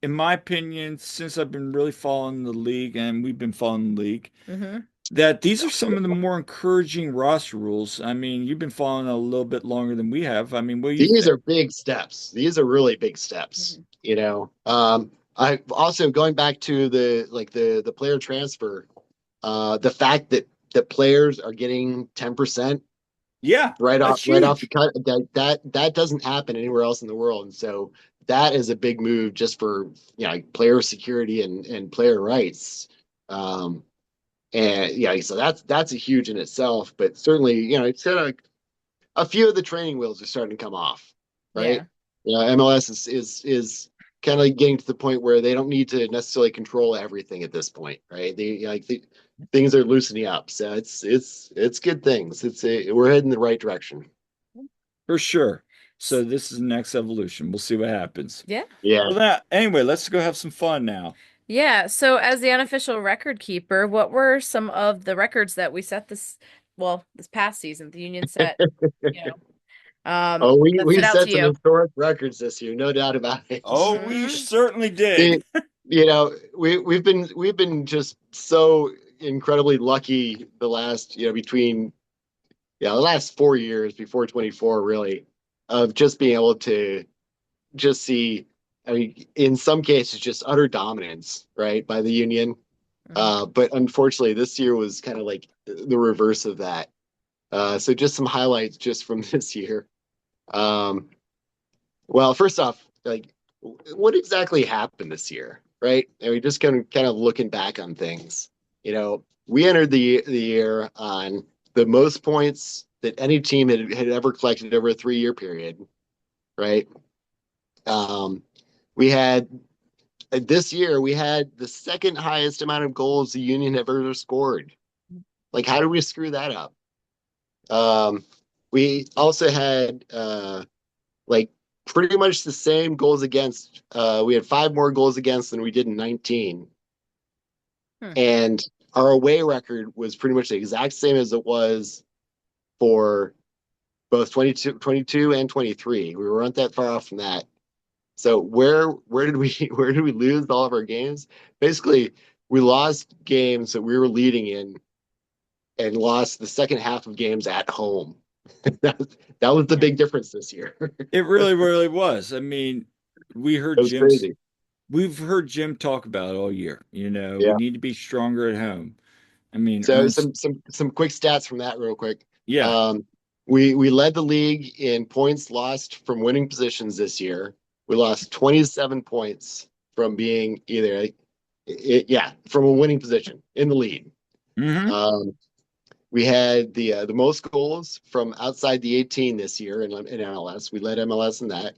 in my opinion, since I've been really following the league and we've been following the league, Hmm. that these are some of the more encouraging roster rules. I mean, you've been following a little bit longer than we have. I mean, what do you These think? are big steps. These are really big steps. Hmm. I also going back to the player transfer, the fact that the players are getting 10% Yeah, right off that's right off the huge. cut, that doesn't happen anywhere else in the world. And so that is a big move just for like player security and player rights. Um, and yeah, so that's a huge in itself, but certainly, it's kind of a few of the training wheels are starting to come off, right? Yeah. MLS is kind of getting to the point where they don't need to necessarily control everything at this point, right? Things are loosening up, so it's good things. We're heading in the right direction. For sure. S- So this is the next evolution. We'll see what happens. Yeah. Yeah. Well, now, anyway, let's go have some fun now. Yeah. So as the unofficial record keeper, what were some of the records that we set this past season, the Union set, you know, Oh, we that we stood out set to some you? historic records this year, no doubt about it. Oh, we Hmm. certainly did. The, we've been just so incredibly lucky the last between the last 4 years before 24 really of just being able to just see. I mean, in some cases, just utter dominance, right, by the Union. Hmm. But unfortunately, this year was kind of like the reverse of that. So just some highlights just from this year. Um, well, first off, like, what exactly happened this year, right? And we just kind of looking back on things. We entered the year on the most points that any team had ever collected over a 3 year period, right? Um, we had this year we had the second highest amount of goals the Union have ever scored. Like, how did we screw that up? Um, we also had like pretty much the same goals against. We had five more goals against than we did in 19. Hmm. And our away record was pretty much the exact same as it was for both 22 and 23. We weren't that far off from that. So where did we where did we lose all of our games? Basically, we lost games that we were leading in, and lost the second half of games at home. That was the big difference this year. It really, really was. I mean, we heard It was Jim's crazy. we've heard Jim talk about it all year. We Yeah. need to be stronger at home. I mean, So Ernst, some quick stats from that real quick. yeah. Um, we led the league in points lost from winning positions this year. We lost 27 points from being yeah, from a winning position in the lead. Hmm. Um, we had the most goals from outside the 18 this year in MLS. We led MLS in that.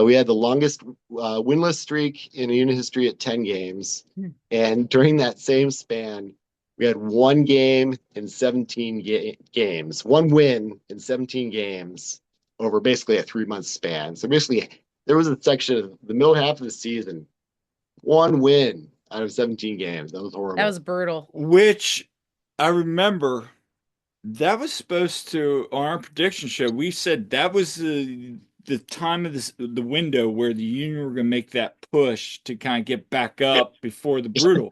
We had the longest winless streak in unit history at 10 games. And during that same span, we had one game in 17 games, one win in 17 games over basically a 3 month span. So basically, there was a section of the middle half of the season, one win out of 17 games. That was That horrible. was brutal. Which I remember that was supposed to on our prediction show. We said that was the time of the window where the Union were going to make that push to kind of get back up before the brutal.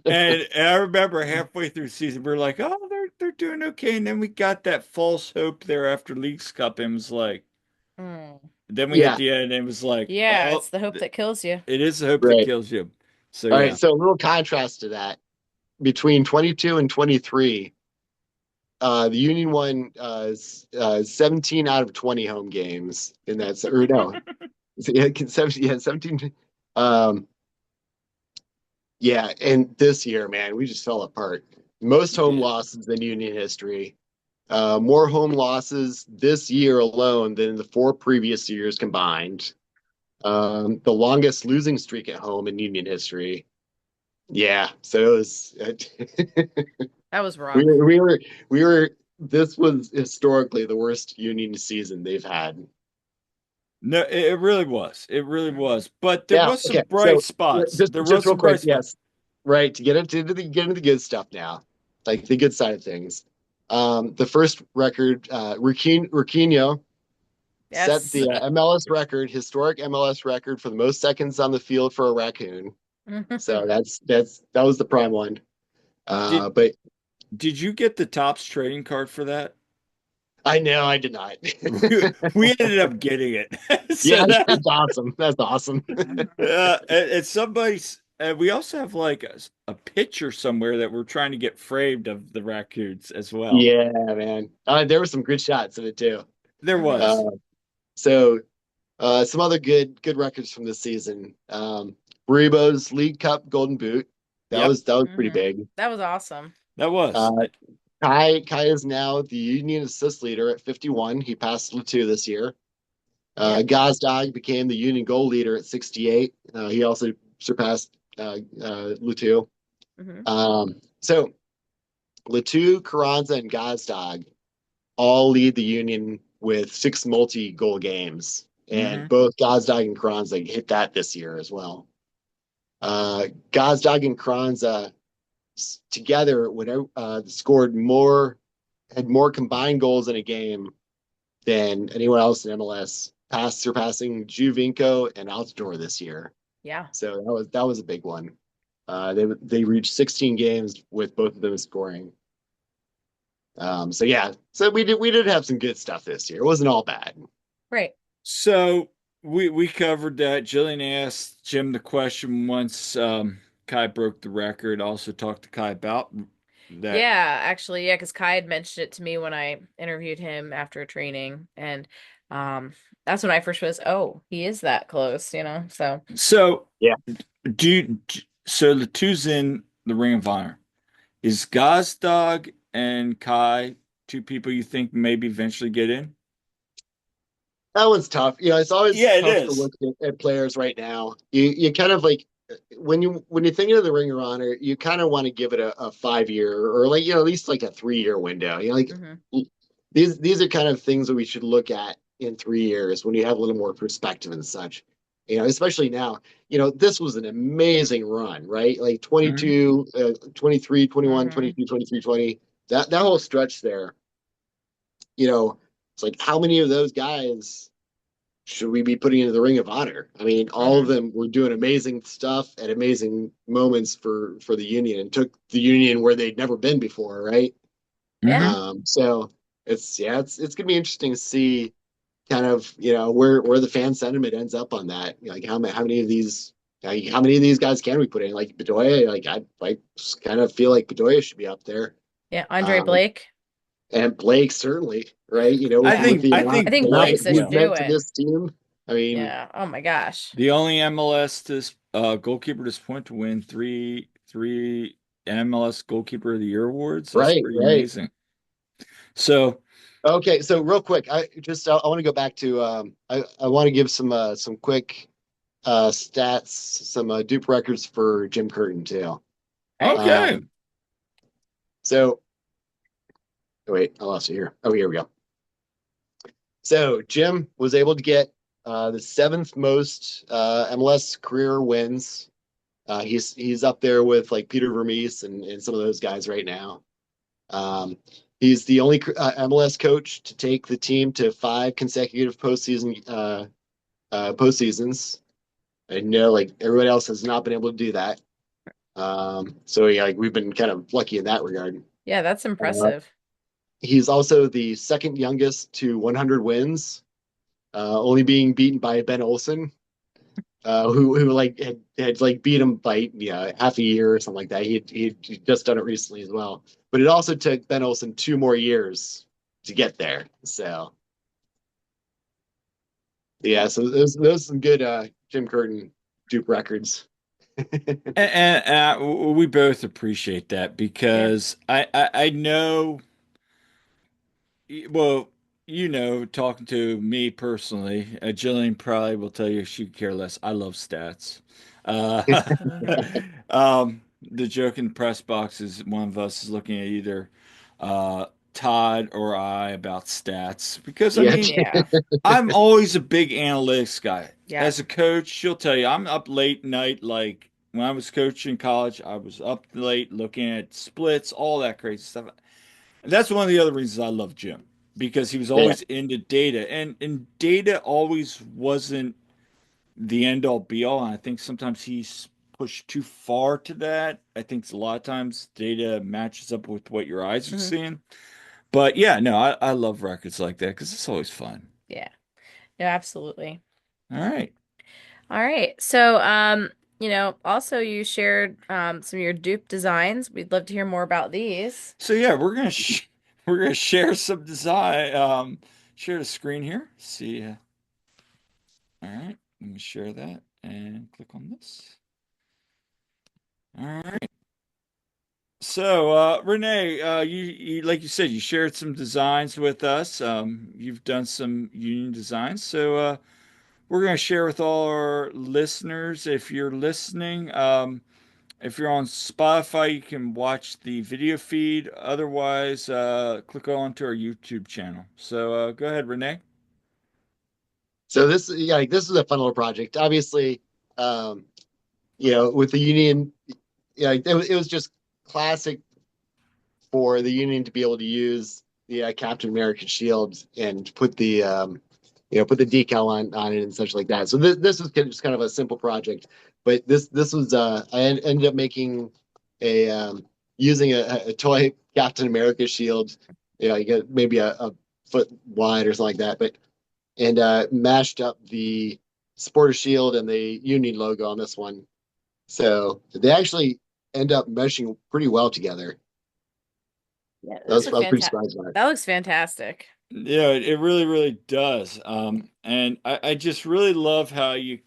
And I remember halfway through the season, we are like, "Oh, they're doing okay," and then we got that false hope there after Leagues Cup, and it was like, Mm. then we hit Yeah, the end, and it was like, Yeah, "Oh, it's the hope that kills you. it is the hope that right. kills you." So All right. yeah. So a little contrast to that between 22 and 23. The Union won 17 out of 20 home games in that, or no, yeah, 17, yeah, 17. Um, yeah, and this year, man, we just fell apart. Most We home did. losses in Union history. More home losses this year alone than in the 4 previous years combined. The longest losing streak at home in Union history. Yeah, so it was. That was We rough. were, we were, we were. This was historically the worst Union season they've had. No, it really was. It really Mhm. was. But there Now, was some okay, bright so spots. just There was just real some quick, bright spots. yes, right. To get into the good stuff now, like the good side of things. The first record, Riquinho set Yes. the MLS record, historic MLS record for the most seconds on the field for a raccoon. So that was the prime one. Did But did you get the Topps trading card for that? I know I did not. We ended up getting it. So Yeah, that that's awesome. That's awesome. and somebody's we also have like a picture somewhere that we're trying to get framed of the raccoons as well. Yeah, man. There were some good shots of it too. There Hmm. Uh, was. so some other good records from this season. Rebo's League Cup Golden Boot. Yep, That was pretty Hmm. big. That was awesome. that was. Uh, Kai is now the Union assist leader at 51. He passed Latu this year. Yep. Gazdag became the Union goal leader at 68. He also surpassed Latu. Hmm. So Latu, Carranza, and Gazdag all lead the Union with 6 multi-goal games, and Hmm. both Gazdag and Carranza hit that this year as well. Gazdag and Carranza together scored more, had more combined goals in a game than anyone else in MLS, past surpassing Juvinko and Altidore this year. Yeah. So that was a big one. They reached 16 games with both of them scoring. So yeah, so we did have some good stuff this year. It wasn't all bad. Right. So we covered that. Jillian asked Jim the question once Kai broke the record. Also talked to Kai about that. Yeah, actually, yeah, because Kai had mentioned it to me when I interviewed him after training, and that's when I first was, oh, he is that close, you know. So So Yeah. so the two's in the Ring of Honor. Is Gazdag and Kai two people you think maybe eventually get in? That one's tough. It's always Yeah, it tough to is. look at players right now. You kind of like when you think of the Ring of Honor, you kind of want to give it a 5 year or like at least like a 3 year window. Like hmm. these are kind of things that we should look at in 3 years when you have a little more perspective and such. Especially now, this was an amazing run, right? Like Mhm. 22, 23, 21, Hmm. 22, 23, 20. That whole stretch there, it's like how many of those guys should we be putting into the Ring of Honor? I mean, all of Hmm. them were doing amazing stuff at amazing moments for the Union and took the Union where they'd never been before, right? Yeah. So it's gonna be interesting to see kind of where the fan sentiment ends up on that. Like how many of these how many of these guys can we put in? Like Bedoya, I kind of feel like Bedoya should be up there. Yeah. Andre Um, Blake. and Blake certainly, right? I Yeah. With think the I amount, I think think the amount Blake that Blake he's should will. do meant to it. this team. I mean, Yeah. Oh my gosh. The only MLS to goalkeeper to this point to win three MLS Goalkeeper of the Year awards. That's right, pretty right. amazing. So Okay, so real quick, I want to go back to I want to give some quick stats, some dupe records for Jim Curtin too. Okay. okay, Um, so oh, wait, I lost it here. Oh, here we go. So Jim was able to get the seventh most MLS career wins. He's up there with like Peter Vermees and some of those guys right now. Um, he's the only MLS coach to take the team to five consecutive postseasons. I know like everybody else has not been able to do that. So yeah, like we've been kind of lucky in that regard. Yeah, that's Uh, impressive. he's also the second youngest to 100 wins, only being beaten by Ben Olsen, who like had like beat him by half a year or something like that. He'd just done it recently as well, but it also took Ben Olsen 2 more years to get there. So yeah, so those some good Jim Curtin dupe records. we both appreciate that Yeah. because I know. Well, talking to me personally, Jillian probably will tell you she could care less. I love stats. Uh, the joke in the press box is one of us is looking at either uh, Todd or I about stats because I Yeah, mean, Yeah. I'm always a big analytics guy. Yeah. As a coach, she'll tell you I'm up late night. Like when I was coaching college, I was up late looking at splits, all that crazy stuff. And that's one of the other reasons I love Jim because he was yeah, always into data, and data always wasn't the end all be all. And I think sometimes he's pushed too far to that. I think a lot of times data matches up with what your eyes are Hmm. seeing. But yeah, no, I love records like that because it's always fun. Yeah. Yeah, absolutely. All right. All right. So, also you shared some of your dupe designs. We'd love to hear more about these. So yeah, we're gonna share some design. Share the screen here. See. All right. Let me share that and click on this. All right. So, Renee, you like you said, you shared some designs with us. You've done some union designs. So, we're going to share with all our listeners. If you're listening, if you're on Spotify, you can watch the video feed. Otherwise, click on to our YouTube channel. So, go ahead, Renee. so this is a fun little project. Obviously, um, with the union, it was just classic for the Union to be able to use the Captain America shield and put the decal on it and such like that. So this was just kind of a simple project, but this was ended up making a using a toy Captain America shield. You get maybe a foot wide or something like that, but and mashed up the supporter shield and the Union logo on this one. So they actually end up meshing pretty well together. Yeah, those look I was pretty fantastic. surprised by it. That looks fantastic. Yeah, it really, really does. And I just really love how you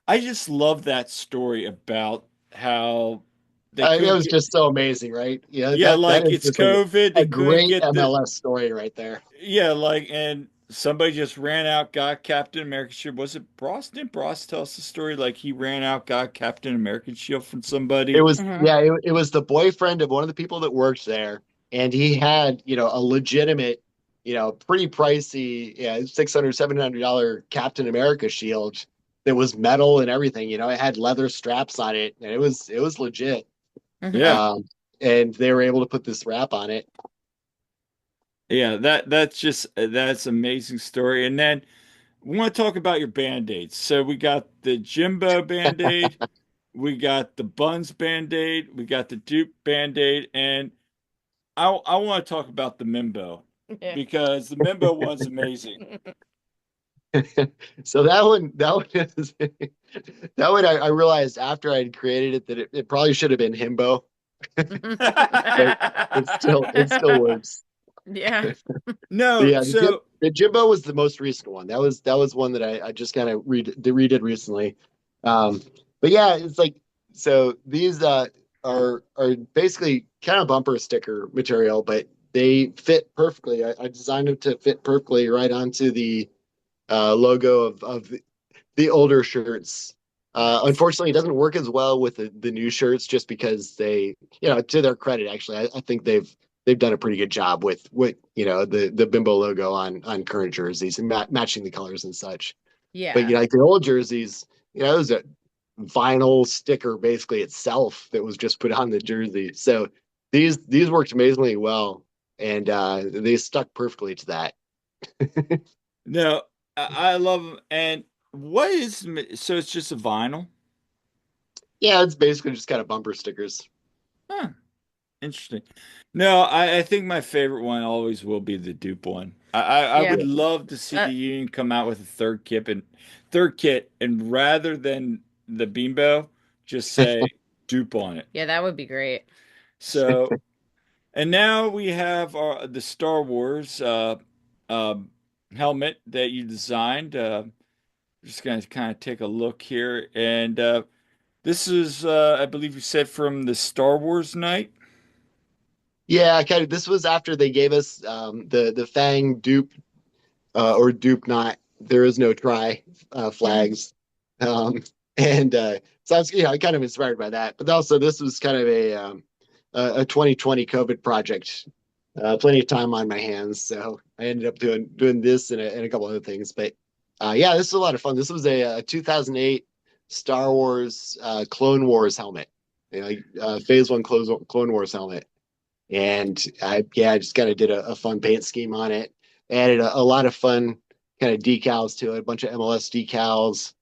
I just love that story about how they It couldn't was get, just so amazing, right? Yeah, yeah, that like is it's just like COVID, they a couldn't great get MLS story right there. yeah, like, and somebody just ran out, got Captain America shield. Was it Bros? Didn't Bros tell us the story? Like he ran out, got Captain American shield from It somebody. was Hmm. yeah, it was the boyfriend of one of the people that worked there, and he had a legitimate, pretty pricey, yeah, 600 $700 Captain America shield that was metal and everything. It had leather straps on it, and it was legit. Hmm. Yeah. Um, and they were able to put this wrap on it. Yeah, that's amazing story. And then we want to talk about your band-aids. So we got the Jimbo band-aid, we got the Buns band-aid, we got the Duke band-aid, and I want to talk about the Mimbo Yeah. because the Mimbo one's amazing. So that one is that one I realized after I had created it that it probably should have been himbo, but it still works. Yeah. But No, yeah, so the Jimbo was the most recent one. That was one that I just kind of redid recently. Um, but yeah, it's like so these are basically kind of bumper sticker material, but they fit perfectly. I designed them to fit perfectly right onto the logo of the older shirts. Nice. Unfortunately, it doesn't work as well with the new shirts just because they, to their credit, actually, I think they've done a pretty good job with the Bimbo logo on current jerseys and matching the colors and such. But Yeah. like the old jerseys, it was a vinyl sticker basically itself that was just put on the jersey. So these worked amazingly well, and they stuck perfectly to that. no, I love them. And what is so it's just a vinyl? Yeah, it's basically just kind of bumper stickers. Huh, interesting. No, I think my favorite one always will be the Dupe one. I Yeah. would Yeah. love to see Uh, the Union come out with a third kit, and rather than the Beambo, just say Dupe on it. yeah, that would be great. So, and now we have the Star Wars uh, helmet that you designed. Just gonna kind of take a look here, and this is, I believe you said from the Star Wars night. Yeah, kind of. This was after they gave us the Fang dupe or dupe not. There is no try flags, um, and so I was kind of inspired by that. But also, this was kind of a 2020 COVID project. Plenty of time on my hands, so I ended up doing this and a couple other things. But yeah, this was a lot of fun. This was a 2008 Star Wars Clone Wars helmet, Phase One Clone Wars helmet. And I just kind of did a fun paint scheme on it. Added a lot of fun kind of decals to it, a bunch of MLS decals.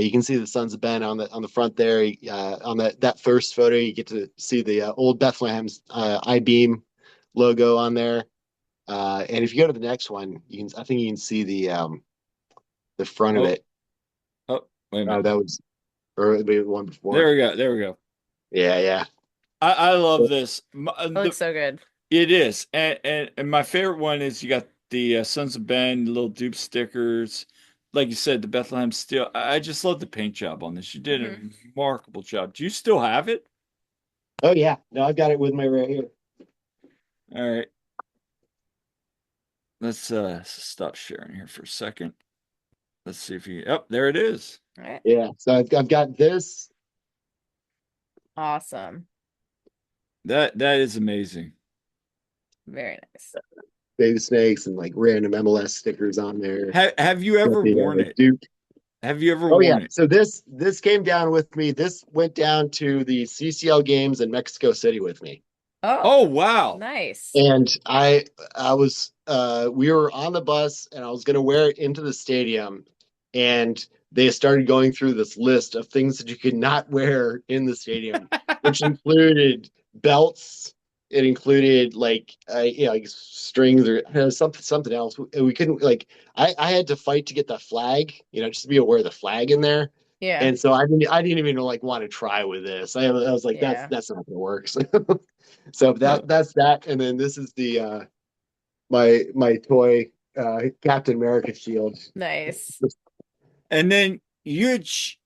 You can see the Sons of Ben on the front there. On that first photo, you get to see the old Bethlehem's I-beam logo on there. And if you go to the next one, I think you can see the front of Oh, it. oh, wait a Oh, minute. that was or maybe the one There before. we go. There we go. Yeah, yeah. I love this. It looks so good. It is, and my favorite one is you got the Sons of Ben, the little dupe stickers, like you said, the Bethlehem steel. I just love the paint job on this. You did a Hmm. remarkable job. Do you still have it? Oh yeah. No, I've got it with me right here. All right, let's stop sharing here for a second. Let's see if you. Oh, there it is. All right. Yeah. So I've got this. Awesome. That is amazing. Very nice. Baby snakes and like random MLS stickers on there. Have you Got ever the worn it? Duke. Have you ever Oh yeah. worn it? So this came down with me. This went down to the CCL games in Mexico City with me. Oh, Oh wow. nice. And I was we were on the bus and I was gonna wear it into the stadium and they started going through this list of things that you could not wear in the stadium, which included belts. It included like strings or something else. We couldn't like I had to fight to get the flag, just to be aware of the flag in there. Yeah. And so I didn't even like want to try with this. I was like, that's Yeah. that's not gonna work. So No. that's that, and then this is the my toy Captain America shield. Nice. And then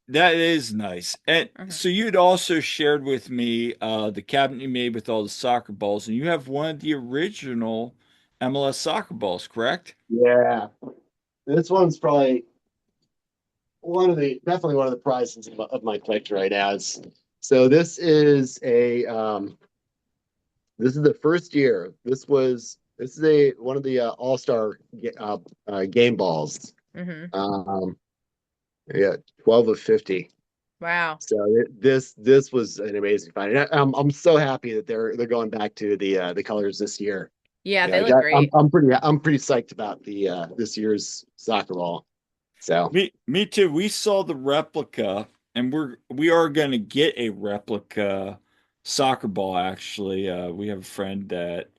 that is nice. And Mhm. so you'd also shared with me the cabinet you made with all the soccer balls, and you have one of the original MLS soccer balls, correct? Yeah, this one's probably definitely one of the prizes of my collection right now. So this is the first year. This is a one of the All-Star game balls. Mhm. Um, yeah, 12 of 50. Wow. So this was an amazing find. And I'm so happy that they're going back to the colors this year. Yeah, Yeah, they look great. I'm pretty psyched about the this year's soccer ball. So Me too. We saw the replica, and we are going to get a replica soccer ball. Actually, we have a friend that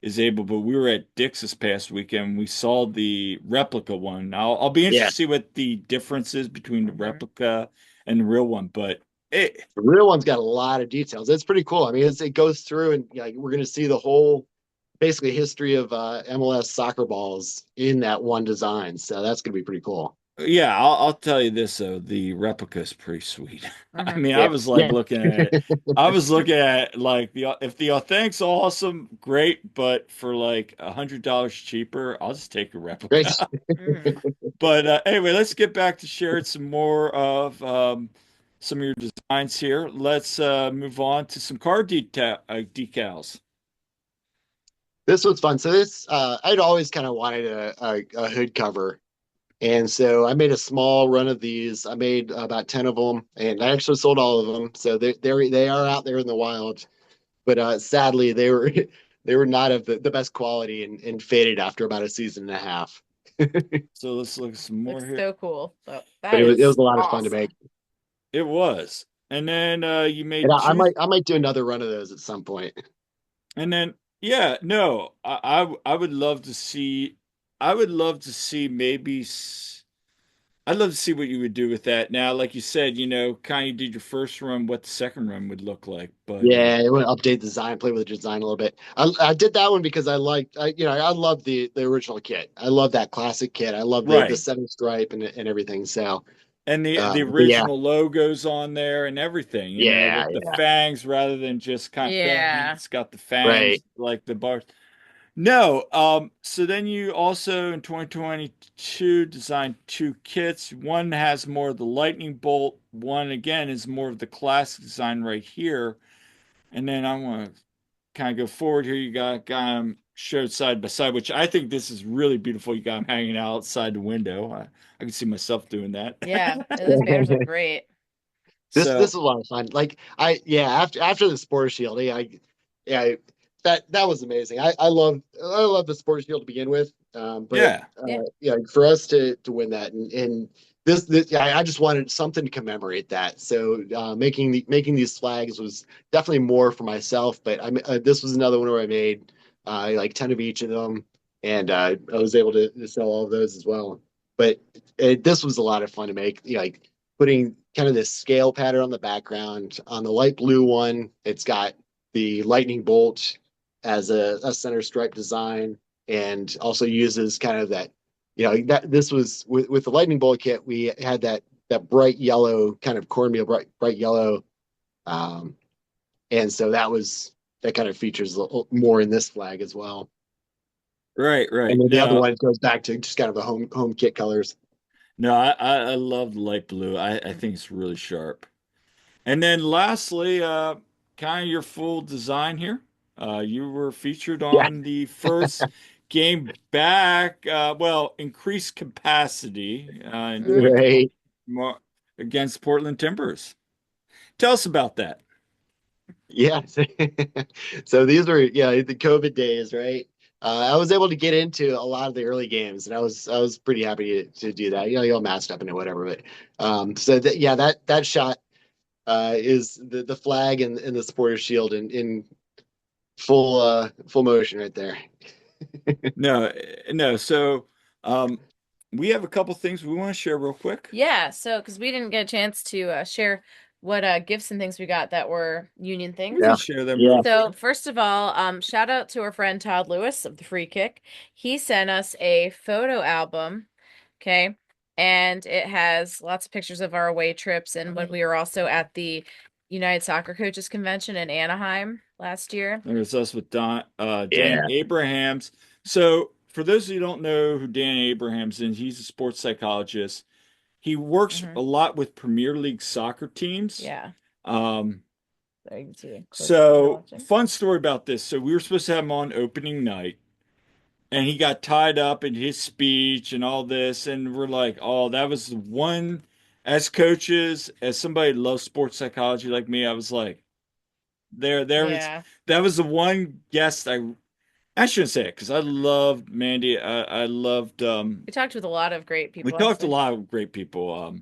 is able, but we were at Dick's this past weekend. We saw the replica one. Now, I'll be interested Yeah, to see what the difference is between the Hmm. replica and the real one, but it, the real one's got a lot of details. It's pretty cool. I mean, it goes through and like we're going to see the whole basically history of MLS soccer balls in that one design. So that's going to be pretty cool. yeah, I'll tell you this though, the replica is pretty sweet. I Hmm. mean, I Yeah, was like yeah. looking at it. I was looking at like the if the authentic's awesome, great, but for like $100 cheaper, I'll just take a Great. replica. Hmm. But anyway, let's get back to sharing some more of some of your designs here. Let's move on to some car decals. This was fun. So this, I'd always kind of wanted a hood cover. And so I made a small run of these. I made about 10 of them and I actually sold all of them. So they are out there in the wild. But sadly, they were they were not of the best quality and faded after about a season and a half. So let's look at some more Looks here. so cool. So But that it was is a lot of fun to make. awesome. It was. And then you And made two, I might do another run of those at some point. and then yeah, no, I would love to see. I would love to see maybe. I'd love to see what you would do with that. Now, like you said, kind of did your first run, what the second run would look like. But Yeah, I want to update the design, play with the design a little bit. I did that one because I liked, I love the original kit. I love that classic kit. I love the right. seven stripe and everything. So, And the but yeah, original logos on there and everything, yeah, with the yeah, fangs rather than just kind of plain. Yeah. It's got the right. fangs like the bars. No, so then you also in 2022 designed two kits. One has more of the lightning bolt. One again is more of the classic design right here. And then I want to kind of go forward here. You got them showed side by side, which I think this is really beautiful. You got them hanging outside the window. I can see myself doing that. Yeah. Those banners look great. This So is a lot of fun. Like yeah, after the Sport Shield, yeah, that was amazing. I love the Sport Shield to begin with. But yeah. Yeah. yeah, for us to win that and this yeah, I just wanted something to commemorate that. So making these flags was definitely more for myself. But this was another one where I made like 10 of each of them, and I was able to sell all of those as well. But this was a lot of fun to make. Like putting kind of this scale pattern on the background. On the light blue one, it's got the lightning bolt as a center stripe design, and also uses kind of that, that this was with the lightning bolt kit, we had that bright yellow kind of cornmeal bright yellow. Um, and so that kind of features a little more in this flag as well. Right, And right. then the other No, one goes back to just kind of the home kit colors. no, I love the light blue. I think it's really sharp. And then lastly, kind of your full design here. You were featured Yeah, on the first game back, well, increased capacity in Hmm. 2020 right. against Portland Timbers. Tell us about that. Yeah. So these were, yeah, the COVID days, right? I was able to get into a lot of the early games, and I was pretty happy to do that. You all masked up and whatever, but so that yeah, that shot is the flag and the supporter shield in full motion right there. No, no. So, um, we have a couple things we want to share real quick. Yeah. So, because we didn't get a chance to share what gifts and things we got that were union We things. can Yeah, share them yeah, real So, quick. first of all, shout out to our friend Todd Lewis of the Free Kick. He sent us a photo album. Okay. And it has lots of pictures of our away trips and when we were also at the United Soccer Coaches Convention in Anaheim last year. There's us with Dan yeah, Abrahams. So, for those of you who don't know who Dan Abrahams is, he's a sports psychologist. He works Hmm. a lot with Premier League soccer teams. Yeah. Um, There you can see close up what you're so, watching. fun story about this. So, we were supposed to have him on opening night, and he got tied up in his speech and all this. And we're like, oh, that was the one, as coaches, as somebody who loves sports psychology like me, I was like, there was, Yeah. that was the one guest I shouldn't say it because I loved Mandy. I loved We talked with a lot of great we people, talked to a honestly. lot of great people.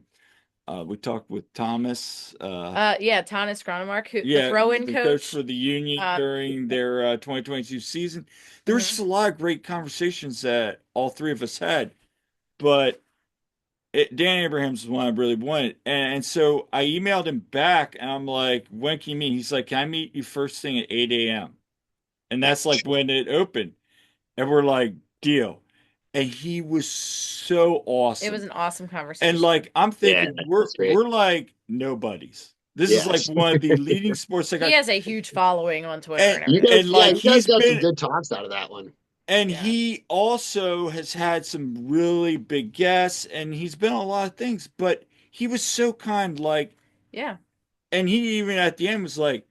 We talked with Thomas. Yeah, Thomas Gronemark, who the Yeah, throw-in the coach coach. for the Union Um, during their 2022 season. There was mhm. just a lot of great conversations that all three of us had, but Dan Abrahams was one I really wanted. And so I emailed him back and I'm like, when can you meet? He's like, can I meet you first thing at 8 a.m.? And that's like when it opened. And we're like, deal. And he was so It was awesome. an awesome And conversation. like I'm Yeah, thinking we're that's great. we're like nobodies. This is Yeah. like one of the leading sports He psychologists. has a huge following on Twitter And and You everything. guys, and yeah, like you guys he's got some been good talks out of that one. and Yeah. he also has had some really big guests and he's been on a lot of things, but he was so kind, like, Yeah. and he even at the end was like,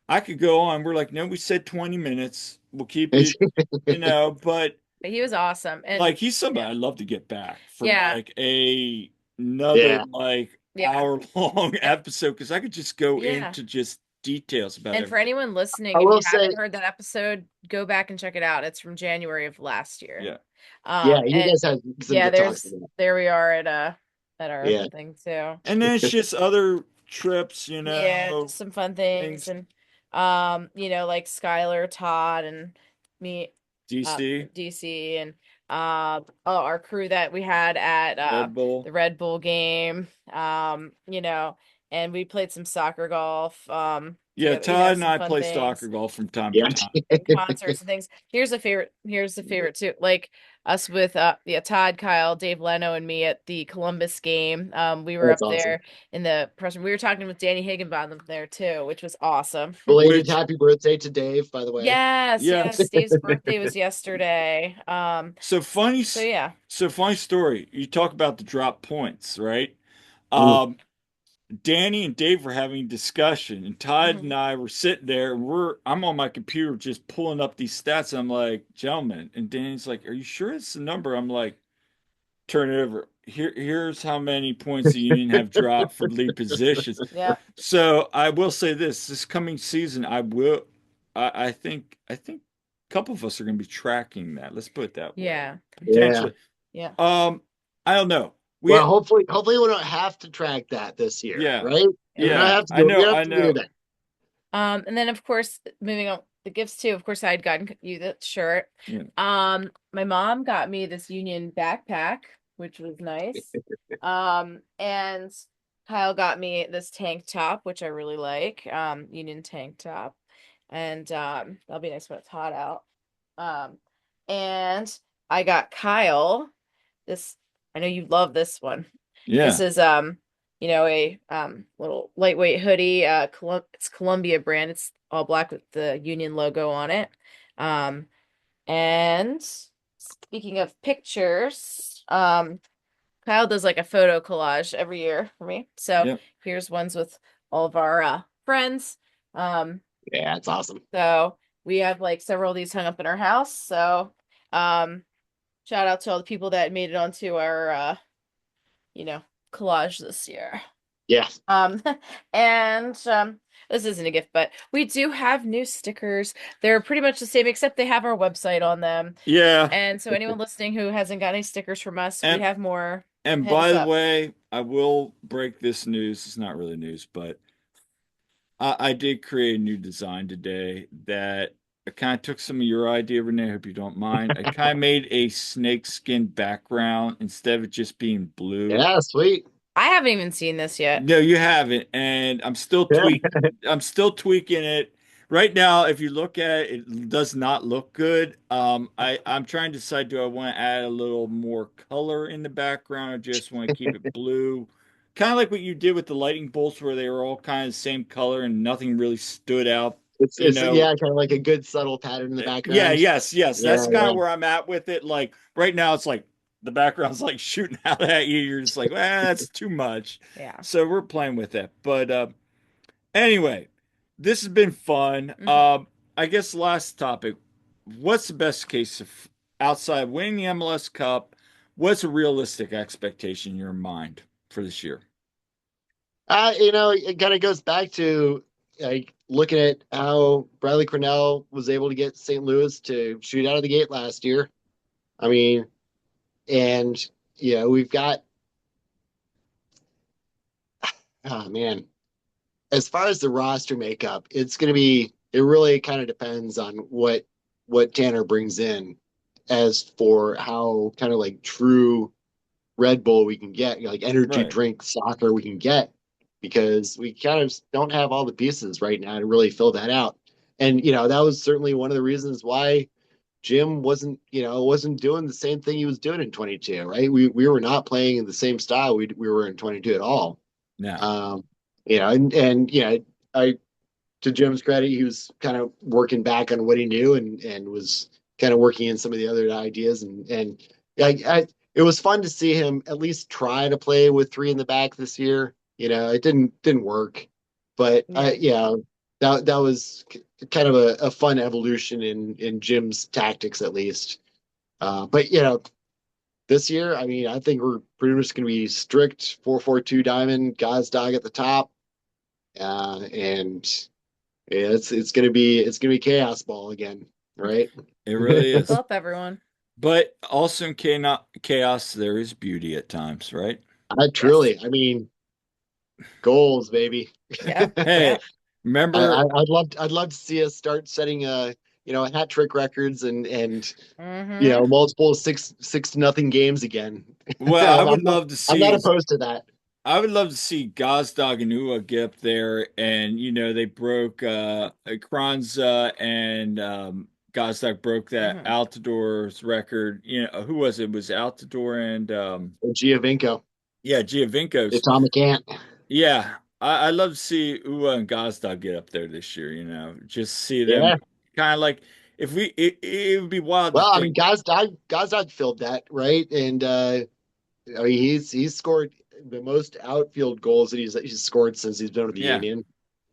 I could go on. We're like, no, we said 20 minutes. We'll keep it, but But he was awesome. And like he's somebody yeah. I'd love to get back for Yeah. like another Yeah. like Yeah. hour long And episode because I could just go yeah. into just details about And for everything. anyone I listening, if will you say, haven't heard that episode, go back and check it out. It's from January of last year. Yeah. yeah, you And guys had some yeah, good talks there's about there we are at our that. thing too. And then it's just other trips, Yeah, just some fun things things and like Skylar, Todd and me DC, DC and our crew that we had at Red Bull. the Red Bull game. And we played some soccer golf Yeah, together. We Todd had and some I fun play soccer things. golf from time to Yeah. time. And concerts and things. Here's the favorite too. Like us with Todd, Kyle, Dave Leno, and me at the Columbus game. We were That's up awesome. there in the press room. We were talking with Danny Higginbotham there too, which was awesome. Belated Which, happy birthday to Dave, by the way. Yes, yeah. yes. Dave's birthday was yesterday. So funny, So yeah. so funny story. You talk about the drop points, right? Mm. Um, Danny and Dave were having a discussion, and Todd and Mhm. I were sitting there. And I'm on my computer just pulling up these stats. And I'm like, gentlemen, and Danny's like, "Are you sure it's the number?" I'm like, "Turn it over. Here's how many points the Union have dropped for lead positions." Yeah. So I will say this coming season, I think a couple of us are going to be tracking that. Let's put it that way. Yeah. Yeah. Potentially. Yeah. Um, I don't know. Well, hopefully we don't have to track that this year, Yeah, right? We Yeah. don't yeah, have to I do. We know, don't have I to do know. that. And then of course, moving on the gifts too. Of course, I had gotten you the shirt. Yeah, My mom got me this Union backpack, which was nice. And Kyle got me this tank top, which I really like. Union tank top. And that'll be nice when it's hot out. Um, and I got Kyle this. I know you love this one. This yeah, is a little lightweight hoodie. It's Columbia brand. It's all black with the Union logo on it. Um, and speaking of pictures, Kyle does like a photo collage every year for me. So yeah. here's ones with all of our friends. Um, Yeah, it's awesome. so we have like several of these hung up in our house. So um, shout out to all the people that made it onto our you know, collage this year. Yeah. Um, and this isn't a gift, but we do have new stickers. They're pretty much the same, except they have our website on them. Yeah. And so anyone listening who hasn't got any stickers from us, we And have more. and Hit us by the up. way, I will break this news. It's not really news, but I did create a new design today that I kind of took some of your idea, Renee. I hope you don't mind. I kind of made a snakeskin background instead of it just being blue. Yeah, sweet. I haven't even seen this yet. No, you haven't, and I'm still Yeah. tweaking it. Right now, if you look at it, it does not look good. I'm trying to decide, do I want to add a little more color in the background or just want to keep it blue? Kind of like what you did with the lightning bolts where they were all kind of the same color and nothing really stood out, you It's know. yeah, kind of like a good subtle pattern in the Yeah, background. yes. Yeah, That's kind yeah. of where I'm at with it. Like right now, it's like the background's like shooting out at you. You're just like, that's too much. Yeah. So we're playing with it. But anyway, this has been fun. Hmm. I guess last topic. What's the best case of outside winning the MLS Cup? What's a realistic expectation in your mind for this year? It kind of goes back to like looking at how Bradley Cornell was able to get St. Louis to shoot out of the gate last year. I mean, and we've got oh man, as far as the roster makeup, it's going to be, it really kind of depends on what Tanner brings in as for how kind of like true Red Bull we can get, like energy Right. drink soccer we can get, because we kind of don't have all the pieces right now to really fill that out. And that was certainly one of the reasons why Jim wasn't doing the same thing he was doing in 22, right? We were not playing in the same style we were in 22 at all. Now, Um, and I to Jim's credit, he was kind of working back on what he knew and was kind of working in some of the other ideas and it was fun to see him at least try to play with three in the back this year. It didn't work, but Yeah. that was kind of a fun evolution in Jim's tactics at least. But this year, I mean, I think we're pretty much going to be strict 4-4-2 diamond, Gazdag at the top, and yeah, it's gonna be chaos ball again, right? it really Buckle is. up, everyone. But also in chaos, there is beauty at times, right? I Yes. truly, I mean, goals, baby. Yep. Hey, Yep. remember, I'd love to see us start setting hat trick records and Mm-hmm. multiple six to nothing games again. well, I'm not I'm not opposed to that. I would love to see Gazdag and Ua get up there, and they broke Kranza and Gazdag broke that Mm-hmm. Altidor's record. Who was it? It was Altidore and Giovinco, yeah, if Giovinco's. Tom can't. Yeah, I'd love to see Ua and Gazdag get up there this year. Just see them Yeah. kind of like if it would be wild to Well, I mean, think. Gazdag filled that, right? And I mean, he's scored the most outfield goals that he's scored since he's been with the Yeah, Union.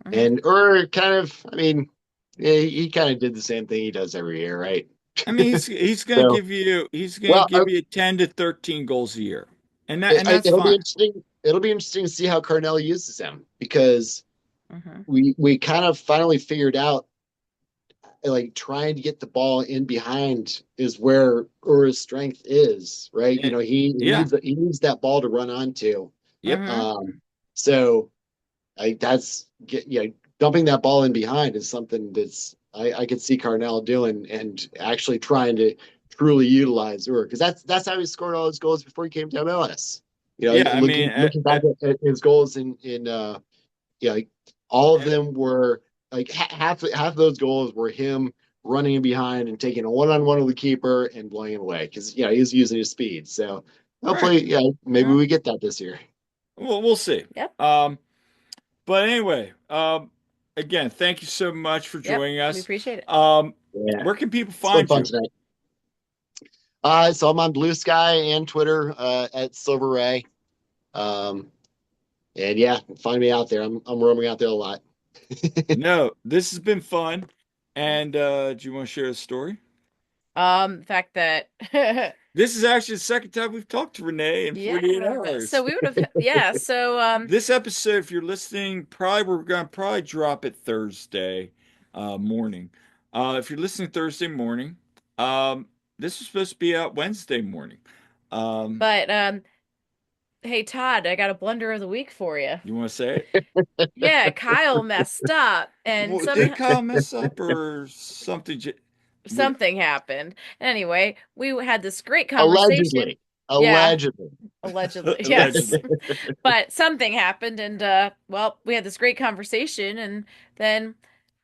Mm-hmm. And or kind of, I mean, yeah, he kind of did the same thing he does every year, right? I mean So, he's gonna well, give you 10 to 13 goals a year, and that's it'll be fine. interesting. It'll be interesting to see how Carnell uses him because Mm-hmm. we kind of finally figured out like trying to get the ball in behind is where Ura's strength is, right? Eh, He yeah. needs that ball to run onto. Yep. Mm-hmm. So that's dumping that ball in behind is something that's I could see Carnell doing and actually trying to truly utilize Ur because that's how he scored all his goals before he came to MLS. Yeah. I mean, Looking back at his goals in yeah, like, all of them were like half of those goals were him running in behind and taking a one-on-one with the keeper and blowing it away because he's using his speed. So right. hopefully, maybe Well, we get that this year. Well, we'll see. yep. But anyway, again, thank you so much for Yep. joining We us. appreciate it. Yeah, Where can people it's been find fun you? tonight. So I'm on Blue Sky and Twitter at Silver Ray. Um, and yeah, find me out there. I'm roaming out there a lot. No, this has been fun. And do you want to share a story? The fact that This is actually the second time we've talked to Renee in 48 yeah. So hours. we would have yeah. So This episode, if you're listening, probably we're gonna probably drop it Thursday morning. If you're listening Thursday morning, um, this was supposed to be out Wednesday morning. Um, but hey Todd, I got a blunder of the week for you. you want to say it? Yeah, Kyle messed up and Well, did somehow Kyle mess up or something? We something happened. Anyway, we had this great conversation. Allegedly, Yeah, allegedly. allegedly. Yes. allegedly. But something happened and well, we had this great conversation and then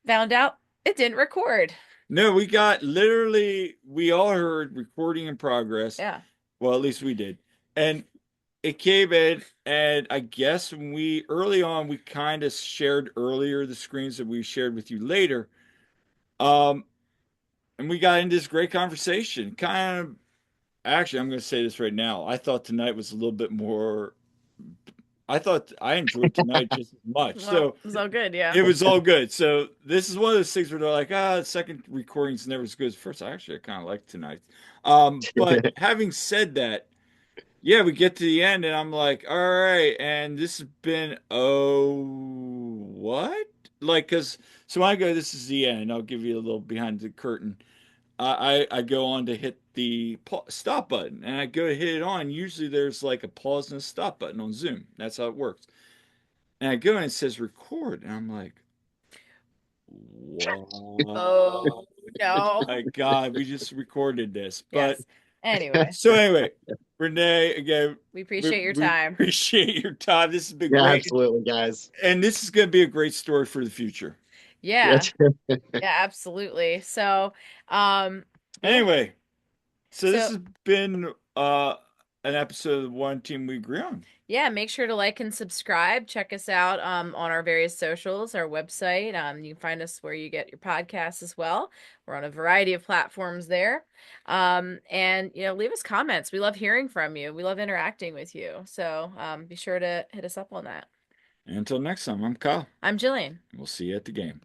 found out it didn't record. No, we got literally. We all heard recording in progress. Yeah. Well, at least we did, and it came in, and I guess when we early on we kind of shared earlier the screens that we shared with you later. Um, and we got into this great conversation. Kind of actually, I'm going to say this right now. I thought tonight was a little bit more. I thought I enjoyed tonight just as much. Well, So it was all good, yeah. it was all good. So this is one of those things where they're like, the second recording's never as good as first. I kind of like tonight. But having said that, yeah, we get to the end and I'm like, all right, and this has been what? Like, cause so when I go, this is the end. I'll give you a little behind the curtain. I go on to hit the stop button and I go to hit it on. Usually there's like a pause and a stop button on Zoom. That's how it works. And I go and it says record, and I'm like, what? Oh no. My God, we just recorded this. But Yes. Anyway, so anyway, Renee, again, we we, appreciate your we time. appreciate your time. This has been Yeah, great. absolutely, guys. And this is going to be a great story for the future. Yeah. Yes. Yeah, absolutely. So, um, yeah. Anyway, so this So, has been an episode of One Team We Agree On. yeah, make sure to like and subscribe. Check us out on our various socials, our website. You can find us where you get your podcasts as well. We're on a variety of platforms there. And leave us comments. We love hearing from you. We love interacting with you. So, be sure to hit us up on that. And until next time, I'm Kyle. I'm Jillian. We'll see you at the game.